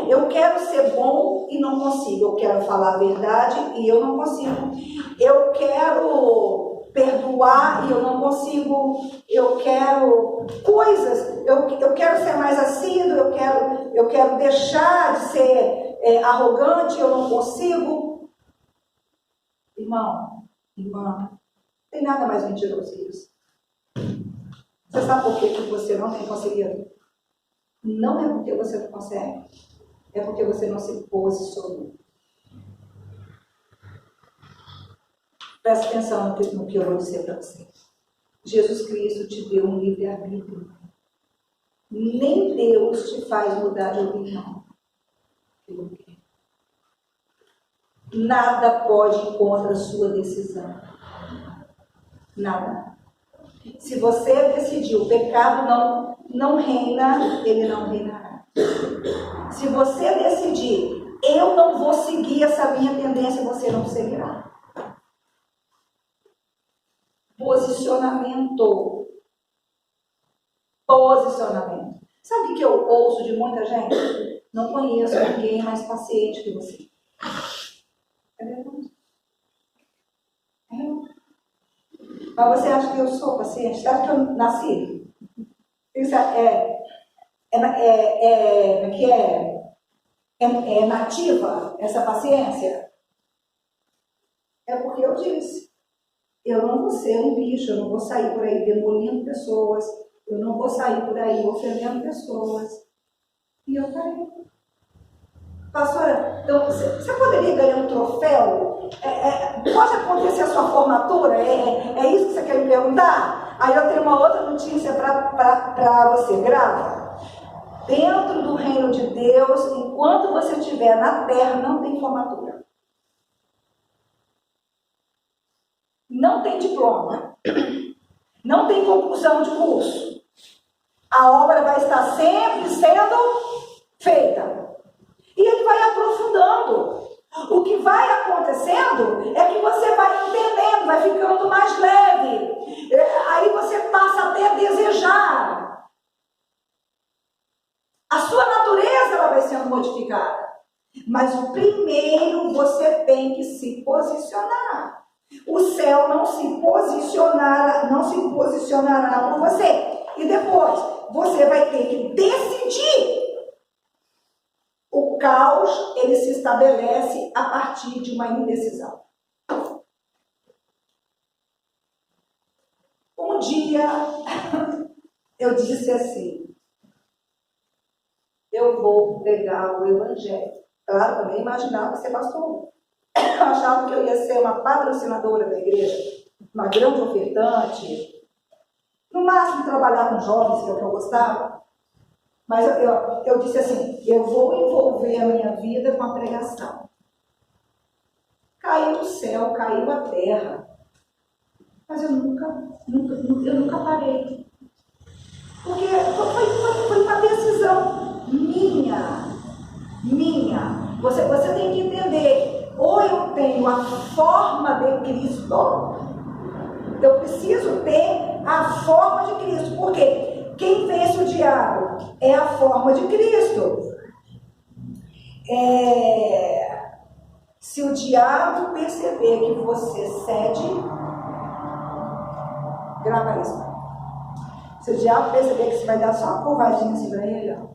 Eu quero ser bom e não consigo. Eu quero falar a verdade e eu não consigo. Eu quero perdoar e eu não consigo. Eu quero coisas. Eu quero ser mais assíduo. Eu quero deixar de ser arrogante. Eu não consigo. Irmão, irmã, não tem nada mais mentiroso que isso. Você sabe por que você não tem conseguido? Não é porque você não consegue. É porque você não se posicionou. Presta atenção no que eu vou dizer para você. Jesus Cristo te deu um livre-arbítrio. Nem Deus te faz mudar de opinião. Nada pode ir contra a sua decisão. Nada. Se você decidir o pecado não reina, ele não reinará. Se você decidir, eu não vou seguir essa minha tendência, você não seguirá. Posicionamento. Posicionamento. Sabe o que eu ouço de muita gente? Não conheço ninguém mais paciente que você. É verdade. É verdade. Mas você acha que eu sou paciente? Você acha que eu nasci? Isso é nativa essa paciência? É porque eu disse. Eu não vou ser um bicho, eu não vou sair por aí demolindo pessoas, eu não vou sair por aí ofendendo pessoas. E eu falei, pastora, então, você poderia ganhar um troféu? Pode acontecer a sua formatura? É isso que você quer me perguntar? Aí eu tenho uma outra notícia para você, grava. Dentro do reino de Deus, enquanto você estiver na terra, não tem formatura. Não tem diploma, não tem conclusão de curso. A obra vai estar sempre sendo feita. E ele vai aprofundando. O que vai acontecendo é que você vai entendendo, vai ficando mais leve. Aí você passa até a desejar. A sua natureza ela vai sendo modificada. Mas o primeiro você tem que se posicionar. O céu não se posicionará por você. E depois, você vai ter que decidir. O caos, ele se estabelece a partir de uma indecisão. Um dia, eu disse assim, eu vou pregar o evangelho. Claro, eu nem imaginava ser pastor. Eu achava que eu ia ser uma patrocinadora da igreja, uma grande ofertante, no máximo trabalhar com jovens, que é o que eu gostava. Mas eu disse assim, eu vou envolver a minha vida com a pregação. Caiu do céu, caiu a terra. Mas eu nunca parei. Porque foi uma decisão minha. Você tem que entender, ou eu tenho a forma de Cristo, eu preciso ter a forma de Cristo. Por quê? Quem vence o diabo é a forma de Cristo. Se o diabo perceber que você cede, grava isso. Se o diabo perceber que você vai dar só uma curvadinha assim para ele, ó,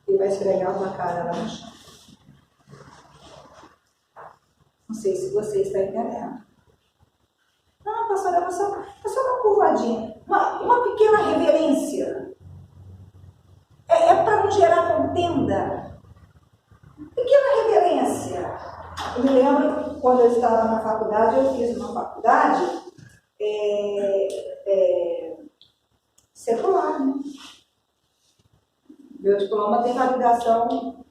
ele vai esfregar a tua cara lá no chão. Não sei se você está entendendo. Não, pastora, é só uma curvadinha. Uma pequena reverência. É para não gerar contenda. Pequena reverência. Eu me lembro, quando eu estava na faculdade, eu fiz uma faculdade secular, né? Meu diploma tem validação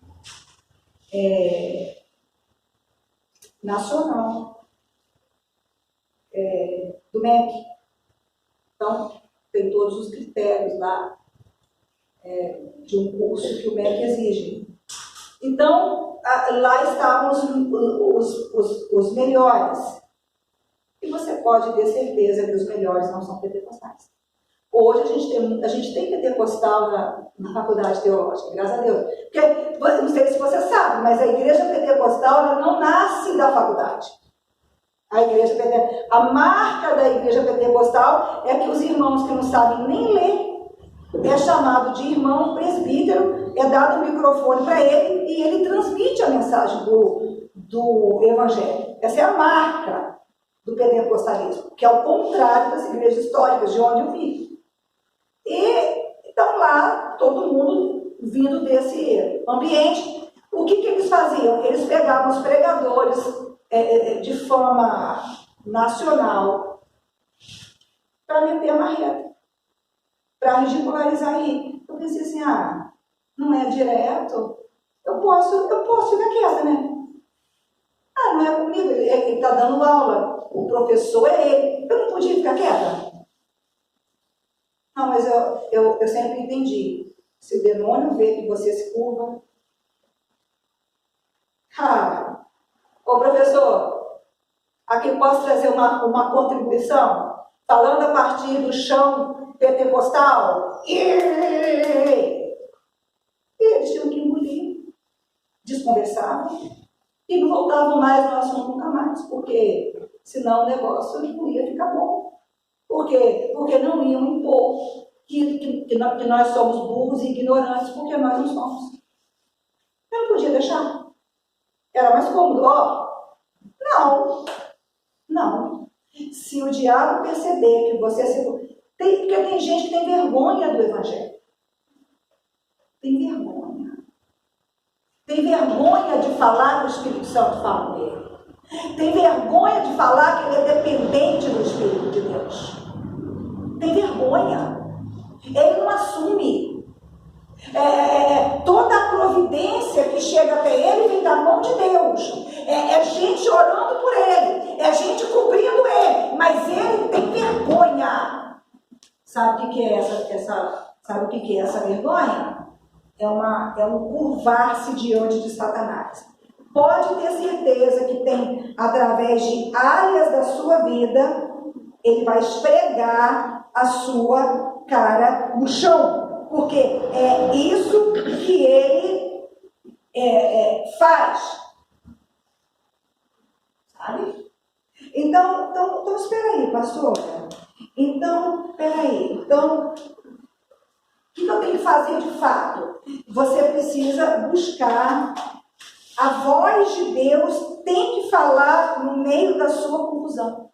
nacional do MEC. Então, tem todos os critérios lá de um curso que o MEC exige. Então, lá estavam os melhores. E você pode ter certeza que os melhores não são pentecostais. Hoje a gente tem pentecostal na faculdade teológica, graças a Deus. Porque, não sei se você sabe, mas a igreja pentecostal ela não nasce da faculdade. A marca da igreja pentecostal é que os irmãos que não sabem nem ler, é chamado de irmão presbítero, é dado o microfone para ele e ele transmite a mensagem do evangelho. Essa é a marca do pentecostalismo, que é o contrário das igrejas históricas, de onde eu vim. E então lá, todo mundo vindo desse ambiente, o que eles faziam? Eles pegavam os pregadores de forma nacional para meter a marreta, para ridicularizar aí. Eu pensei assim, não é direto, eu posso ficar quieta, né? Não é comigo, ele está dando aula, o professor é ele, eu não podia ficar quieta. Não, mas eu sempre entendi, se o demônio vê que você se curva, ô professor, aqui posso trazer uma contribuição, falando a partir do chão pentecostal, e eles tinham que engolir. eles conversavam e não voltavam mais no assunto nunca mais, porque senão o negócio não ia ficar bom. Por quê? Porque não iam impor que nós somos burros e ignorantes, porque nós não somos. Eu não podia deixar. Era mais cômodo. Não. Se o diabo perceber que você porque tem gente que tem vergonha do Evangelho. Tem vergonha. Tem vergonha de falar que o Espírito Santo fala dele. Tem vergonha de falar que ele é dependente do Espírito de Deus. Tem vergonha. Ele não assume. Toda a providência que chega até ele vem da mão de Deus. É gente orando por ele. É gente cobrindo ele. Mas ele tem vergonha. Sabe o que é sabe o que é essa vergonha? É um curvar-se diante de Satanás. Pode ter certeza que tem, através de áreas da sua vida, ele vai esfregar a sua cara no chão. Porque é isso que ele faz. Sabe? Então espera aí, pastora. Então, o que eu tenho que fazer de fato? Você precisa buscar a voz de Deus, tem que falar no meio da sua confusão.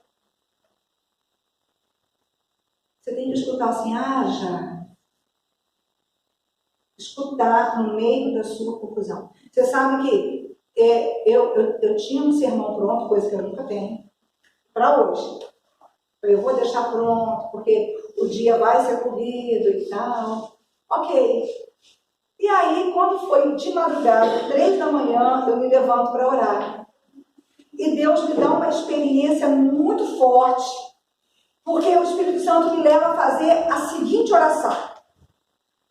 Você tem que escutar assim, já. Escutar no meio da sua confusão. Você sabe que eu tinha um sermão pronto, coisa que eu nunca tenho, para hoje. Eu vou deixar pronto, porque o dia vai ser corrido e tal. Ok. E aí, quando foi de madrugada, 3 da manhã, eu me levanto para orar. E Deus me dá uma experiência muito forte, porque o Espírito Santo me leva a fazer a seguinte oração.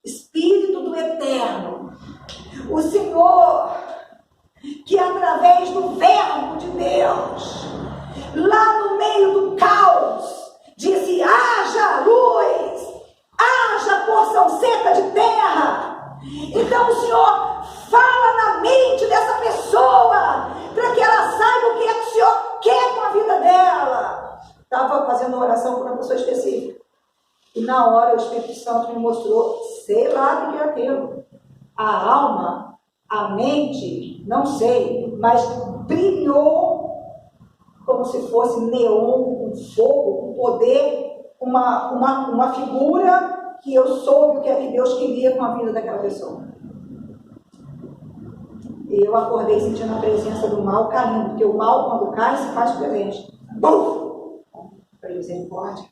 Espírito do Eterno, o Senhor, que através do verbo de Deus, lá no meio do caos, disse, haja luz, haja porção seca de terra. Então o Senhor fala na mente dessa pessoa, para que ela saiba o que é que o Senhor quer com a vida dela. Estava fazendo uma oração para uma pessoa específica. E na hora o Espírito Santo me mostrou, sei lá o que é aquilo. A alma, a mente, não sei, mas brilhou como se fosse neon, com fogo, com poder, uma figura que eu soube o que é que Deus queria com a vida daquela pessoa. E eu acordei sentindo a presença do mal caindo, porque o mal, quando cai, se faz presente. Bum! Falei, misericórdia.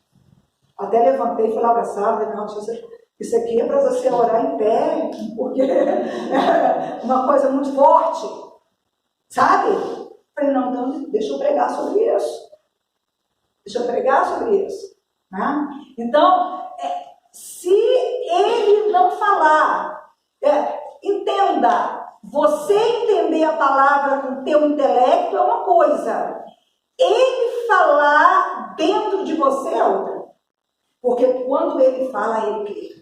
Até levantei e fui lá abraçar, não, isso aqui é para você orar em pé, porque é uma coisa muito forte, sabe? Falei, não, então deixa eu pregar sobre isso. Né? Então, se ele não falar, entenda, você entender a palavra com o teu intelecto é uma coisa, ele falar dentro de você é outra. Porque quando ele fala, ele crê.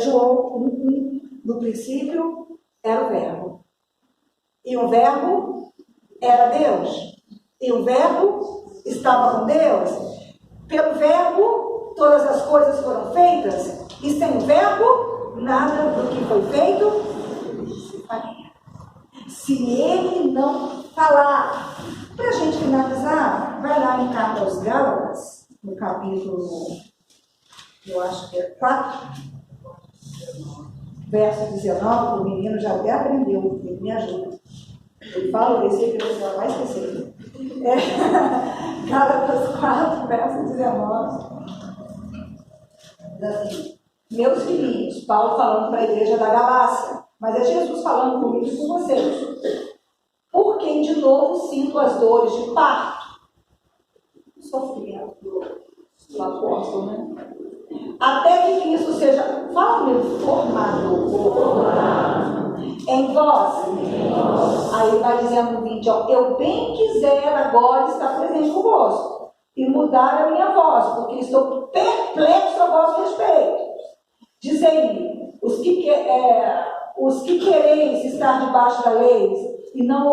João 1:1. No princípio era o verbo. E o verbo era Deus. E o verbo estava com Deus. Pelo verbo, todas as coisas foram feitas. E sem o verbo, nada do que foi feito se faria. Se ele não falar. Para a gente finalizar, vai lá em Carta aos Gálatas, no capítulo, eu acho que é 4, verso 19, o menino já até aprendeu, ele me ajuda. Ele fala o versículo, você vai esquecer. Gálatas 4, verso 19. Assim, meus filhinhos, Paulo falando para a igreja da Galácia, mas é Jesus falando comigo e com vocês. Por quem de novo sinto as dores de parto, sofrimento do apóstolo, né? Até que Cristo seja, formado em vós. Aí vai dizendo no vídeo, eu bem quiser agora estar presente convosco e mudar a minha voz, porque estou perplexo a vosso respeito. Dizem-me, os que quereis estar debaixo da lei e não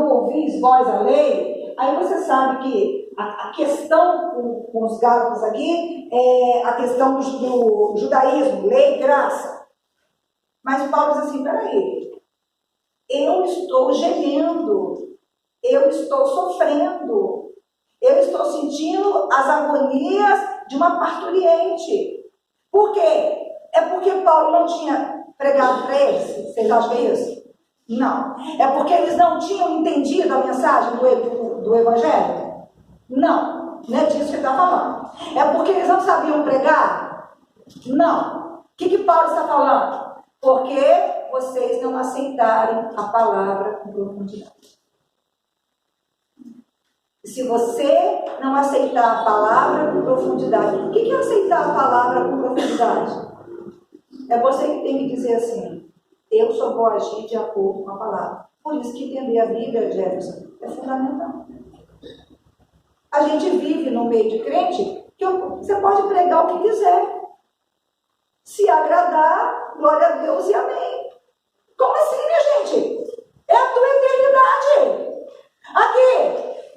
ouvis vós a lei, aí você sabe que a questão com os Gálatas aqui é a questão do judaísmo, lei, graça. Mas Paulo diz assim, peraí, eu estou gemendo, eu estou sofrendo, eu estou sentindo as agonias de uma parturiente. Por quê? É porque Paulo não tinha pregado para eles? Vocês acham que é isso? Não. É porque eles não tinham entendido a mensagem do Evangelho? Não. Não é disso que ele está falando. É porque eles não sabiam pregar? Não. O que Paulo está falando? Porque vocês não aceitarem a palavra com profundidade. Se você não aceitar a palavra com profundidade, o que é aceitar a palavra com profundidade? É você que tem que dizer assim, eu só vou agir de acordo com a palavra. Por isso que entender a Bíblia, Jefferson, é fundamental. A gente vive no meio de crente que você pode pregar o que quiser. Se agradar, glória a Deus e amém. Como assim, minha gente? É a tua eternidade. Aqui,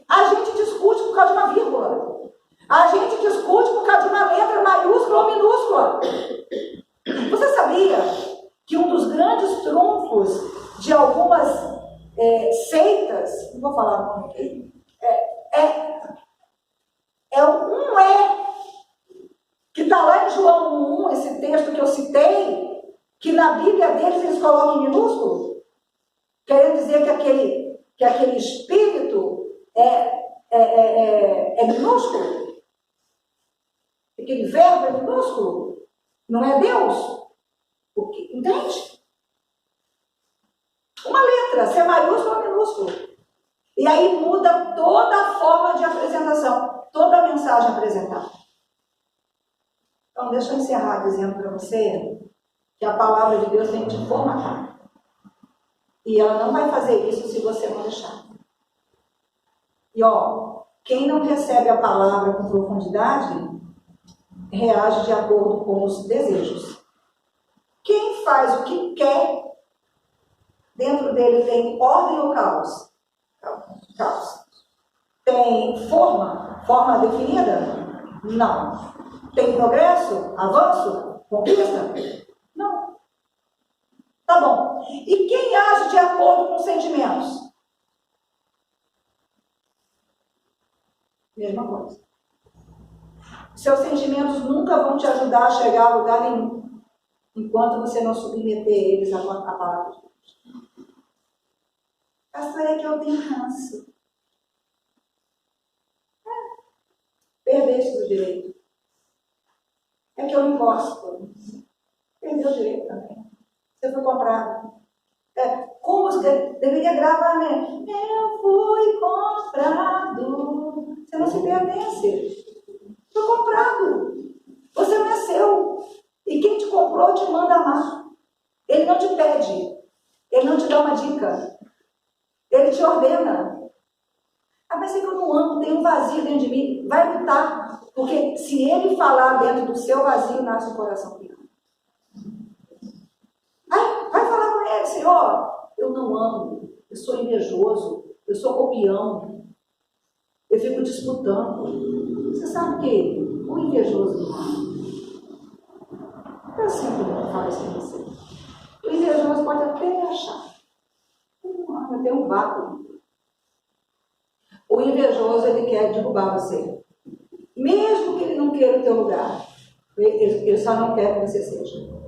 a gente discute por causa de uma vírgula. A gente discute por causa de uma letra maiúscula ou minúscula. Você sabia que um dos grandes trunfos de algumas seitas, não vou falar o nome aqui, é um que está lá em João 1, esse texto que eu citei, que na Bíblia deles eles colocam em minúsculo, querendo dizer que aquele espírito é minúsculo, aquele verbo é minúsculo, não é Deus. Entende? Uma letra, se é maiúsculo ou minúsculo. E aí muda toda a forma de apresentação, toda a mensagem apresentada. Então, deixa eu encerrar dizendo para você que a palavra de Deus tem que te formatar. E ela não vai fazer isso se você não deixar. E quem não recebe a palavra com profundidade, reage de acordo com os desejos. Quem faz o que quer, dentro dele tem ordem ou caos? Caos. Tem forma definida? Não. Tem progresso? Avanço? Conquista? Não. Tá bom. E quem age de acordo com os sentimentos? Mesma coisa. Seus sentimentos nunca vão te ajudar a chegar a lugar nenhum, enquanto você não submeter eles à palavra de Deus. Pastor, é que eu tenho ranço. Perdeste o direito. É que eu não gosto. Perdeu o direito também. Você foi comprado. Como você deveria gravar, né? Eu fui comprado. Você não se pertence. Foi comprado. Você não é seu. E quem te comprou te manda amar. Ele não te pede. Ele não te dá uma dica. Ele te ordena. Mas é que eu não amo, tem um vazio dentro de mim. Vai lutar. Porque se ele falar dentro do seu vazio, nasce o coração dele. Vai falar com ele, Senhor, eu não amo, eu sou invejoso, eu sou copião, eu fico disputando. Você sabe que o invejoso não ama. Eu sempre falo isso com você. O invejoso pode até achar. Não ama, tem um vácuo. O invejoso, ele quer derrubar você. Mesmo que ele não queira o teu lugar. Ele só não quer que você seja.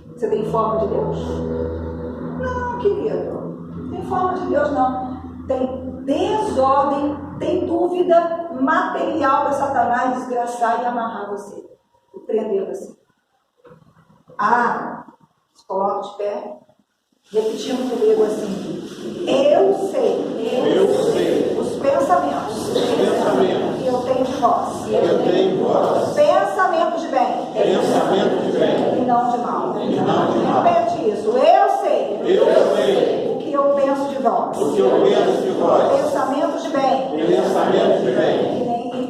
Você tem forma de Deus? Não, querido. Não tem forma de Deus, não. Tem desordem, tem dúvida material para Satanás desgraçar e amarrar você. E prender você. Se coloca de pé. Repetindo comigo assim. Eu sei os pensamentos que eu tenho de vós. Pensamentos de bem. E não de mal. Repete isso. Eu sei o que eu penso de vós. Pensamentos de bem.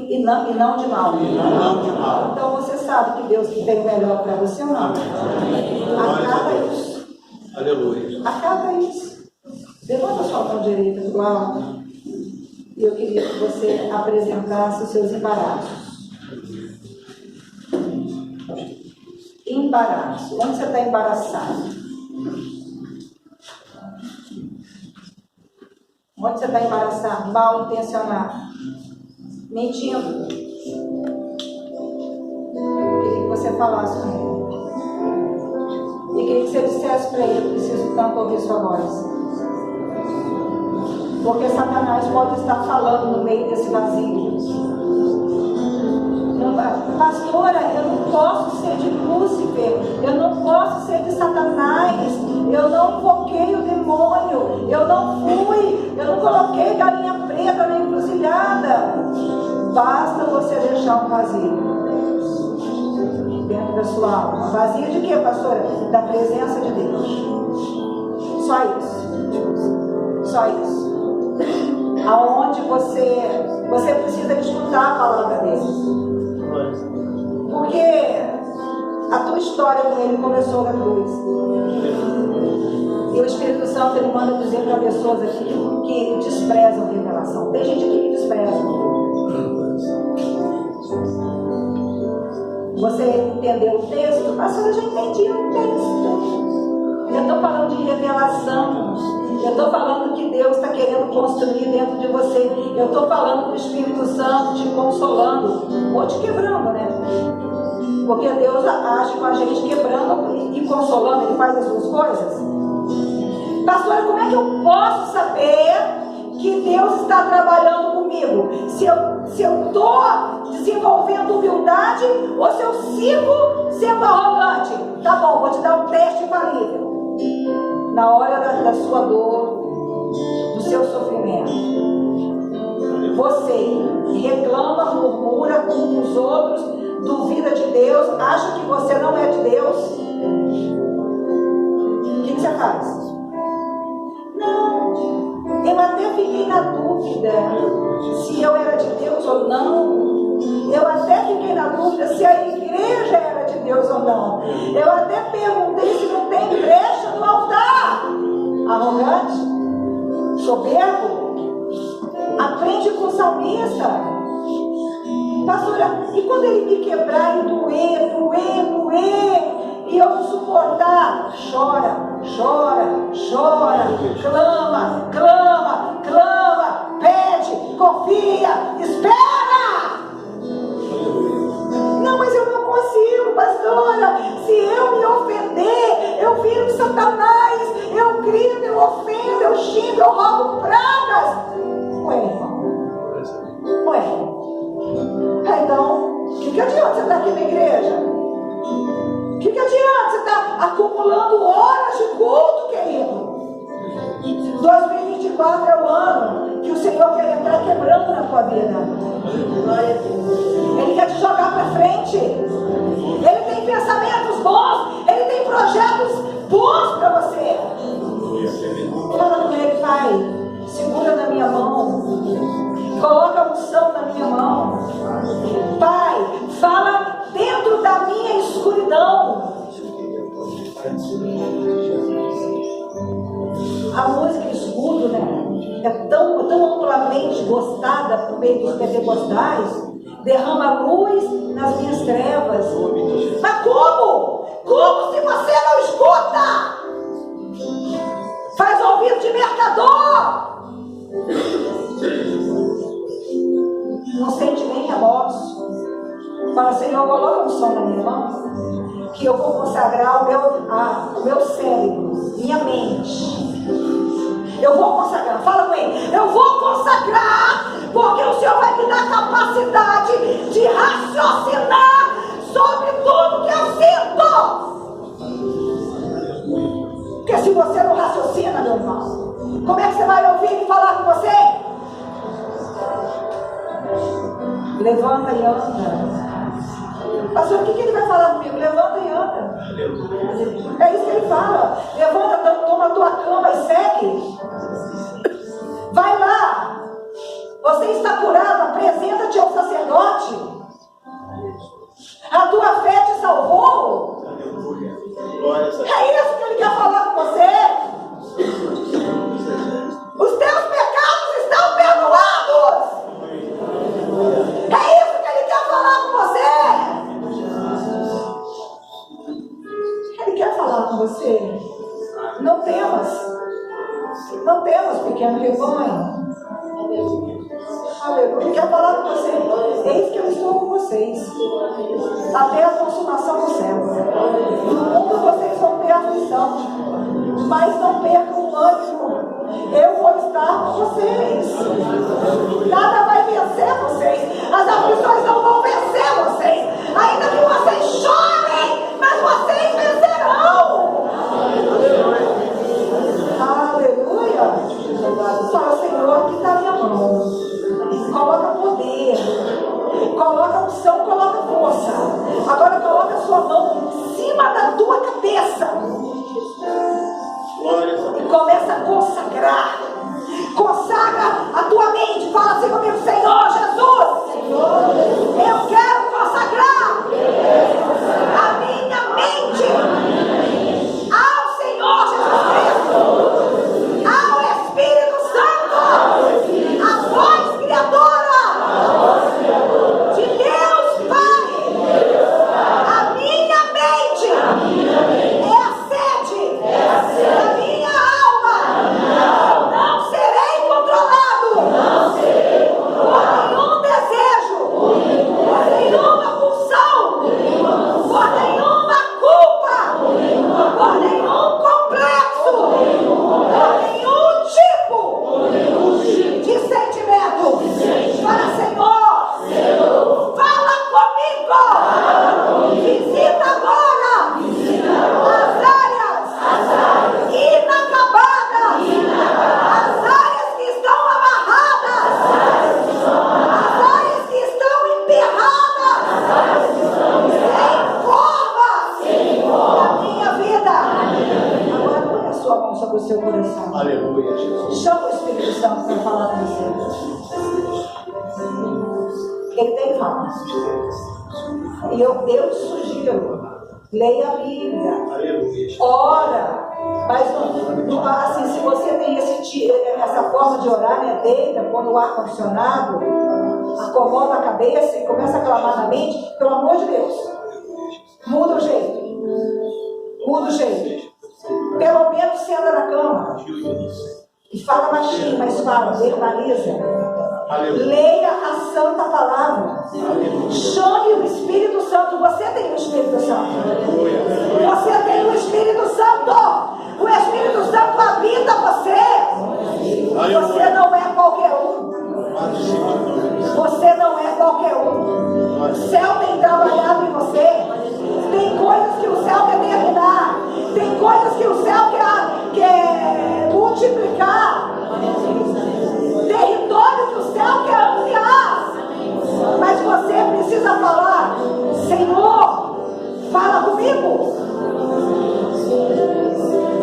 E não de mal. Então você sabe que Deus tem o melhor para você ou não? Acaba isso. Aleluia. Acaba isso. Levanta a sua mão direita do alto. E eu queria que você apresentasse os seus embaraços. Embaraço. Onde você está embaraçado? Onde você está embaraçado? Mal intencionado. Mentindo. Eu queria que você falasse com ele. E queria que você dissesse para ele: eu preciso tanto ouvir sua voz. Porque Satanás pode estar falando no meio desse vazio. Pastora, eu não posso ser de Lúcifer, eu não posso ser de Satanás, eu não invoquei o demônio, eu não coloquei galinha preta na encruzilhada. Basta você deixar um vazio dentro da sua alma. Vazio de quê, pastora? Da presença de Deus. Só isso. Só isso. Aonde você precisa escutar a palavra dele. Porque a tua história com ele começou na cruz. E o Espírito Santo, ele manda dizer para pessoas aqui que desprezam a revelação. Tem gente aqui que despreza. Você entendeu o texto? Pastor, eu já entendi o texto. Eu estou falando de revelação. Eu estou falando que Deus está querendo construir dentro de você. Eu estou falando do Espírito Santo te consolando ou te quebrando, né? Porque Deus age com a gente quebrando e consolando. Ele faz as duas coisas. Pastora, como é que eu posso saber que Deus está trabalhando comigo? Se eu estou desenvolvendo humildade ou se eu sigo sendo arrogante? Tá bom, vou te dar um teste infalível. Na hora da sua dor, do seu sofrimento, você reclama, murmura, culpa os outros, duvida de Deus, acha que você não é de Deus. O que você faz? Não, eu até fiquei na dúvida se eu era de Deus ou não. Eu até fiquei na dúvida se a igreja era de Deus ou não. Eu até perguntei se não tem brecha no altar. Arrogante, soberbo, aprende com o salmista. Pastora, e quando ele me quebrar e doer, e eu não suportar, chora, clama, pede, confia, espera. Não, mas eu não consigo, pastora. Se eu me ofender, eu viro Satanás, eu grito, eu ofendo, eu xingo, eu roubo pragas. Ué, irmão. Então, o que adianta você estar aqui na igreja? O que adianta você estar acumulando horas de culto, querido? 2024 é o ano que o Senhor quer entrar quebrando na tua vida. Glória a Deus. Ele quer te jogar para frente. Ele tem pensamentos bons. Ele tem projetos bons para você. Fala com ele, Pai. Segura na minha mão. Coloca a unção na minha mão. Pai, fala dentro da minha escuridão. A música Escudo, né? É tão amplamente gostada por meio dos pentecostais. Derrama luz nas minhas trevas. Mas como? Como se você não escuta? Faz ouvido de mercador. Não sente nem remorso. Fala, Senhor, coloca um som na minha mão, que eu vou consagrar o meu cérebro, minha mente. Eu vou consagrar, fala com ele. Eu vou consagrar, porque o Senhor vai me dar capacidade de raciocinar sobre tudo que eu sinto. Porque se você não raciocina, meu irmão, como é que você vai ouvir ele falar com você? Levanta e anda. Pastor, o que ele vai falar comigo? Levanta e anda. É isso que ele fala. Levanta, toma a tua cama e segue. Vai lá. Você está curado, apresenta-te ao sacerdote. A tua fé te salvou. É isso que ele quer falar com você. Não temos pequeno rebanho. Aleluia. Eu quero falar com vocês. Eis que eu estou com vocês até a consumação do século. No mundo vocês vão ter aflição, mas não percam o ânimo. Eu vou estar com vocês. Nada vai vencer vocês. As aflições não vão vencer vocês. Ainda que vocês chorem, mas vocês vencerão. Aleluia. Fala, Senhor, que está a minha mão. Coloca poder, coloca unção, coloca força. Agora coloca a sua mão em cima da tua cabeça e começa a consagrar. Consagra a tua mente. Fala assim comigo: Senhor Jesus, eu quero consagrar a minha mente ao Senhor Jesus Cristo, ao Espírito Santo, a voz criadora de Deus Pai. A minha mente é a sede da minha alma. Não serei controlado por nenhum desejo, por nenhuma pulsão, por nenhuma culpa, por nenhum complexo, por nenhum tipo de sentimento. Para, Senhor, fala comigo. Visita agora as áreas inacabadas, as áreas que estão amarradas, as áreas que estão emperradas, sem forma da minha vida. Agora põe a sua mão sobre o seu coração. Aleluia, Jesus. Chama o Espírito Santo para falar com você. Ele tem fala. E eu te sugiro, leia a Bíblia, Aleluia. ora, mas assim, se você tem essa forma de orar, né, deita, põe o ar-condicionado, acomoda a cabeça e começa a clamar na mente, pelo amor de Deus, muda o jeito. Muda o jeito. Pelo menos senta na cama e fala baixinho, mas fala, verbaliza. Leia a Santa Palavra. Chame o Espírito Santo. Você tem o Espírito Santo. Você tem o Espírito Santo. O Espírito Santo habita você. Você não é qualquer um. Você não é qualquer um. O céu tem trabalhado em você. Tem coisas que o céu quer terminar. Tem coisas que o céu quer multiplicar. Território que o céu quer ampliar. Mas você precisa falar: Senhor, fala comigo.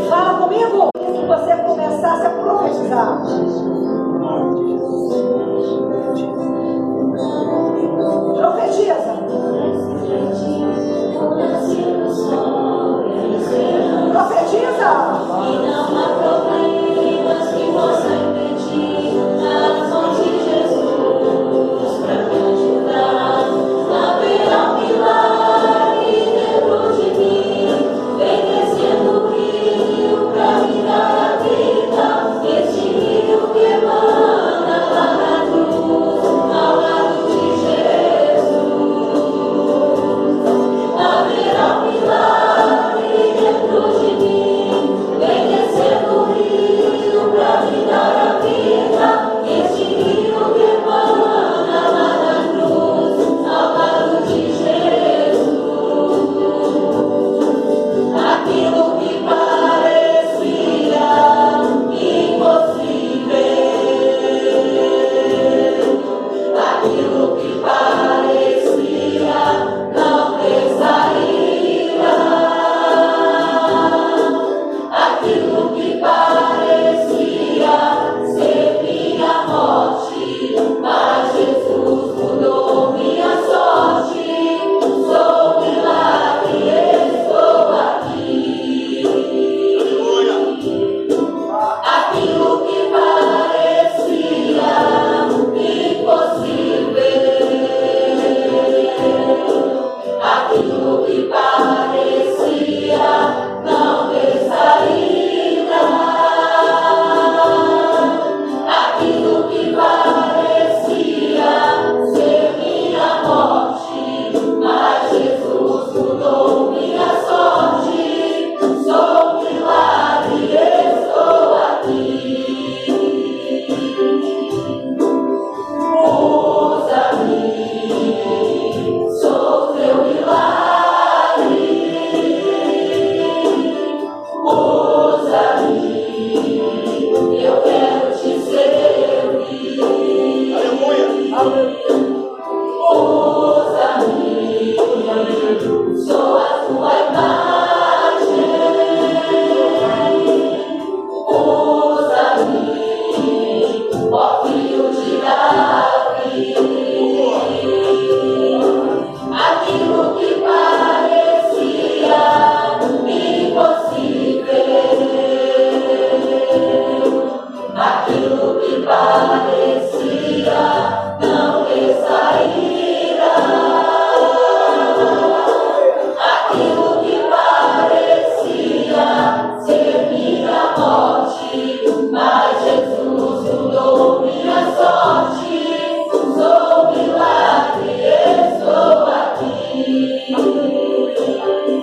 Fala comigo. Se você começasse a profetizar, profetiza. Profetiza. E não há problemas que possam impedir a ação de Jesus para me ajudar. Haverá um milagre dentro de mim. não me sairá. Aquilo que parecia ser minha morte, mas Jesus mudou minha sorte. Sou milagre, estou aqui.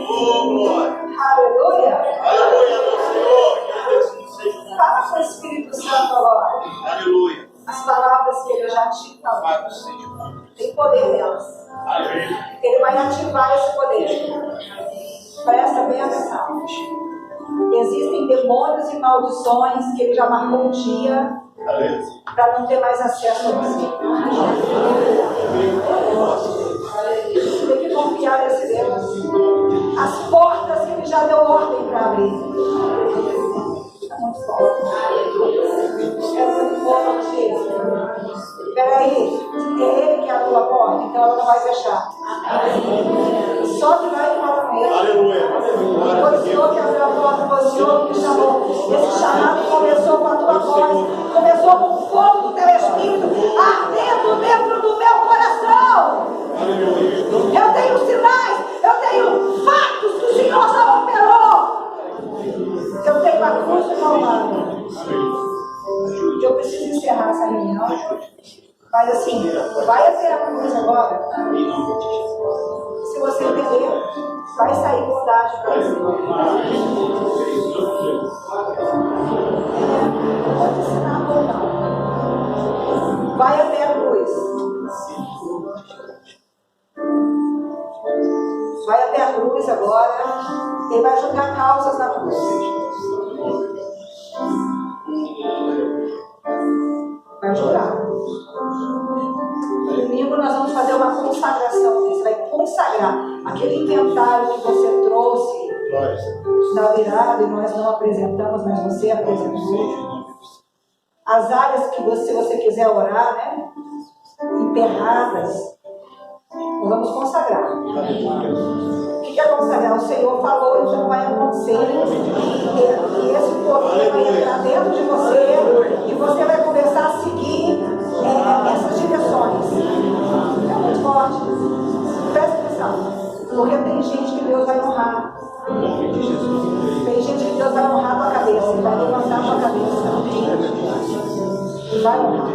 Oh, glória. Aleluia. Aleluia ao Senhor. Que Jesus seja. Fala com o Espírito Santo agora. Aleluia. As palavras que ele já te falou. Louvado seja. Tem poder nelas. Aleluia. Ele vai ativar esse poder. Presta bem atenção. Existem demônios e maldições que ele já marcou um dia Aleluia. para não ter mais acesso a você. Tem que confiar nesse Deus. As portas que ele já deu ordem para abrir. Está muito forte. É muito forte. Peraí, é ele que abriu a porta, então ela não vai fechar. Só que vai falar com ele. Aleluia. Foi o Senhor que abriu a porta, foi o Senhor que me chamou. Esse chamado começou com a tua voz, começou com o fogo do teu espírito, ardendo dentro do meu coração. Eu tenho sinais, eu tenho fatos que o Senhor já operou. Eu tenho a cruz do Calvário. Eu preciso encerrar essa reunião. Mas assim, vai até a cruz agora. Se você entender, vai sair bondade para você. Não pode ensinar ou não. Vai até a cruz. Vai até a cruz agora. Ele vai julgar causas na cruz. Vai jurar. Domingo nós vamos fazer uma consagração. Você vai consagrar aquele inventário que você trouxe na virada e nós não apresentamos, mas você apresentou. As áreas que você quiser orar, né? Enterradas. Nós vamos consagrar. O que é consagrar? O Senhor falou, então vai acontecer. E esse poder vai entrar dentro de você e você vai começar a seguir essas direções. É muito forte. Presta atenção. Porque tem gente que Deus vai honrar. Tem gente que Deus vai honrar a tua cabeça. Vai levantar a tua cabeça. Vai honrar.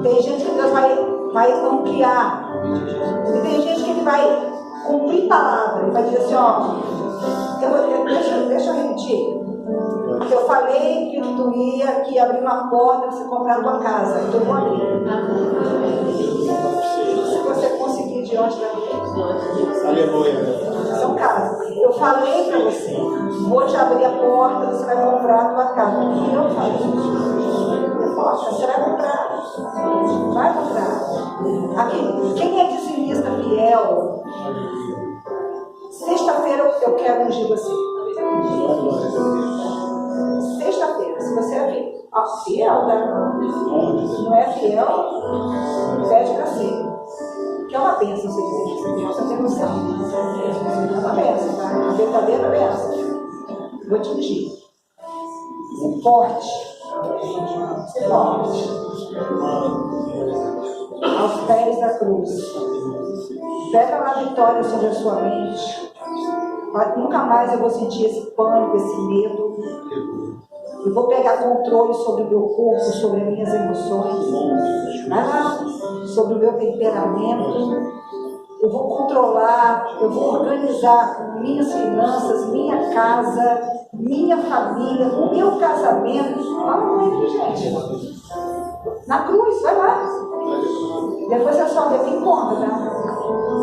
Tem gente que Deus vai ampliar. E tem gente que ele vai cumprir palavra. Ele vai dizer assim, ó, deixa eu repetir. Eu falei que tu ia abrir uma porta para você comprar a tua casa. Então eu vou abrir. Se você conseguir diante da minha. Aleluia. São casas. Eu falei para você, vou te abrir a porta, você vai comprar a tua casa. E eu falei, poxa, você vai comprar. Vai comprar. Aqui, quem é dizimista fiel? Sexta-feira eu quero ungir você. Sexta-feira, se você é fiel, tá? Não é fiel, pede para ser. Que é uma bênção você dizer que você tem, você tem noção. É uma bênção, tá? Uma verdadeira bênção. Vou te ungir. Ser forte. Ser forte. Aos pés da cruz. Pega lá a vitória sobre a sua mente. Nunca mais eu vou sentir esse pânico, esse medo. Eu vou pegar controle sobre o meu corpo, sobre as minhas emoções, sobre o meu temperamento. Eu vou controlar, eu vou organizar minhas finanças, minha casa, minha família, o meu casamento. Fala com ele, gente. Na cruz, vai lá. Depois você só vê quem conta, tá?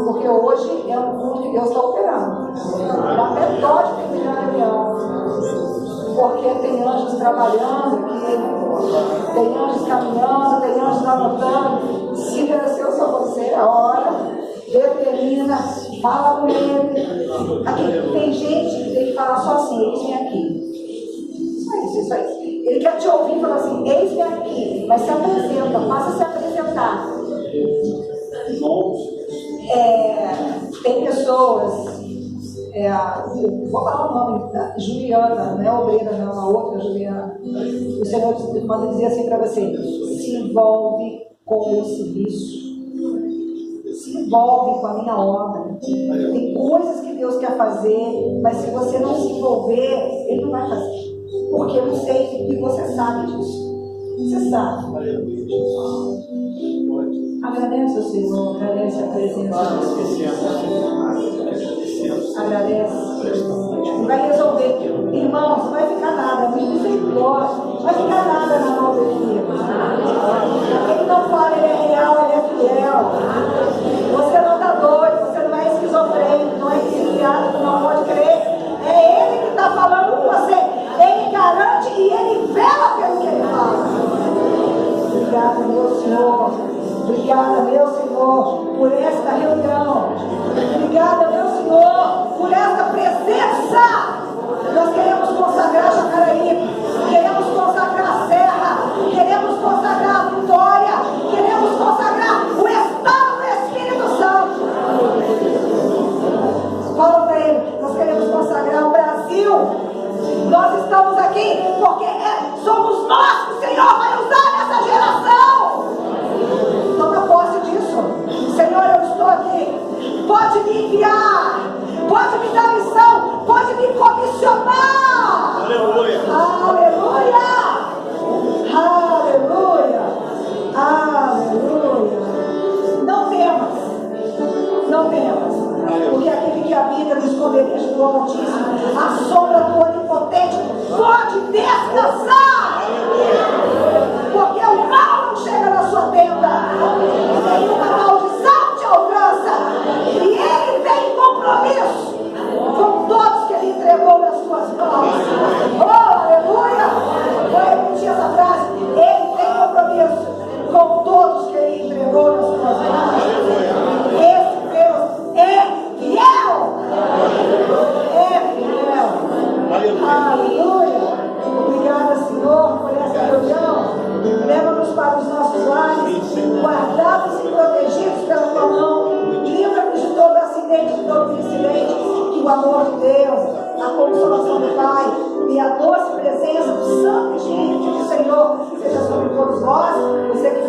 Porque hoje é um culto que Deus está operando. Dá até dó de terminar a reunião. Porque tem anjos trabalhando aqui, tem anjos caminhando, tem anjos anotando. Se venceu só você, a hora, determina, fala com ele. Aqui tem gente que tem que falar só assim, eis-me aqui. Isso aí. Ele quer te ouvir e falar assim, eis-me aqui, mas se apresenta, passa a se apresentar. Tem pessoas, vou falar o nome, Juliana, não é a obreira não, a outra Juliana. O Senhor manda dizer assim para você: se envolve com o meu serviço. Se envolve com a minha obra. Tem coisas que Deus quer fazer, mas se você não se envolver, Ele não vai fazer. Porque eu sei e você sabe disso. Você sabe. Agradece ao Senhor, agradece a presença do Espírito Santo. Agradece. E vai resolver. Irmãos, não vai ficar nada. Misericórdia. Não vai ficar nada na mão do inimigo. Ele não fala, ele é real, ele é fiel. Você não está doido, você não é esquizofrênico, não é psiquiátrico, não pode crer. É Ele que está falando com você. Ele garante e Ele vela pelo que Ele fala. Obrigada, meu Senhor. Obrigada, meu Senhor, por esta reunião. Obrigada, meu Senhor, por esta presença. Nós queremos consagrar Jacareí, queremos consagrar a Serra, queremos consagrar a Vitória, queremos consagrar o Estado do Espírito Santo. Fala para ele, nós queremos consagrar o Brasil. Nós estamos aqui porque somos nós que o Senhor vai usar nessa geração. Toma posse disso. Senhor, eu estou aqui. Pode me enviar. Pode me dar missão. Pode me comissionar. Aleluia. Aleluia. Aleluia. Aleluia. Não temas. Não temas. Porque aquele que habita no esconderijo do Altíssimo, a sombra do Onipotente, pode descansar. Porque o mal não chega na sua tenda, nenhuma maldição te alcança, e Ele tem compromisso com todos que Ele entregou nas suas mãos. Oh, aleluia! Vou repetir essa frase: Ele tem compromisso com todos que Ele entregou nas suas mãos. Esse Deus é fiel. É fiel. Aleluia! Obrigada, Senhor, por essa reunião. Leva-nos para os nossos lares, guardados e protegidos pela tua mão. Livra-nos de todo acidente, de todo incidente. Que o amor de Deus, a consolação do Pai e a doce presença do Santo Espírito do Senhor seja sobre todos nós. Você que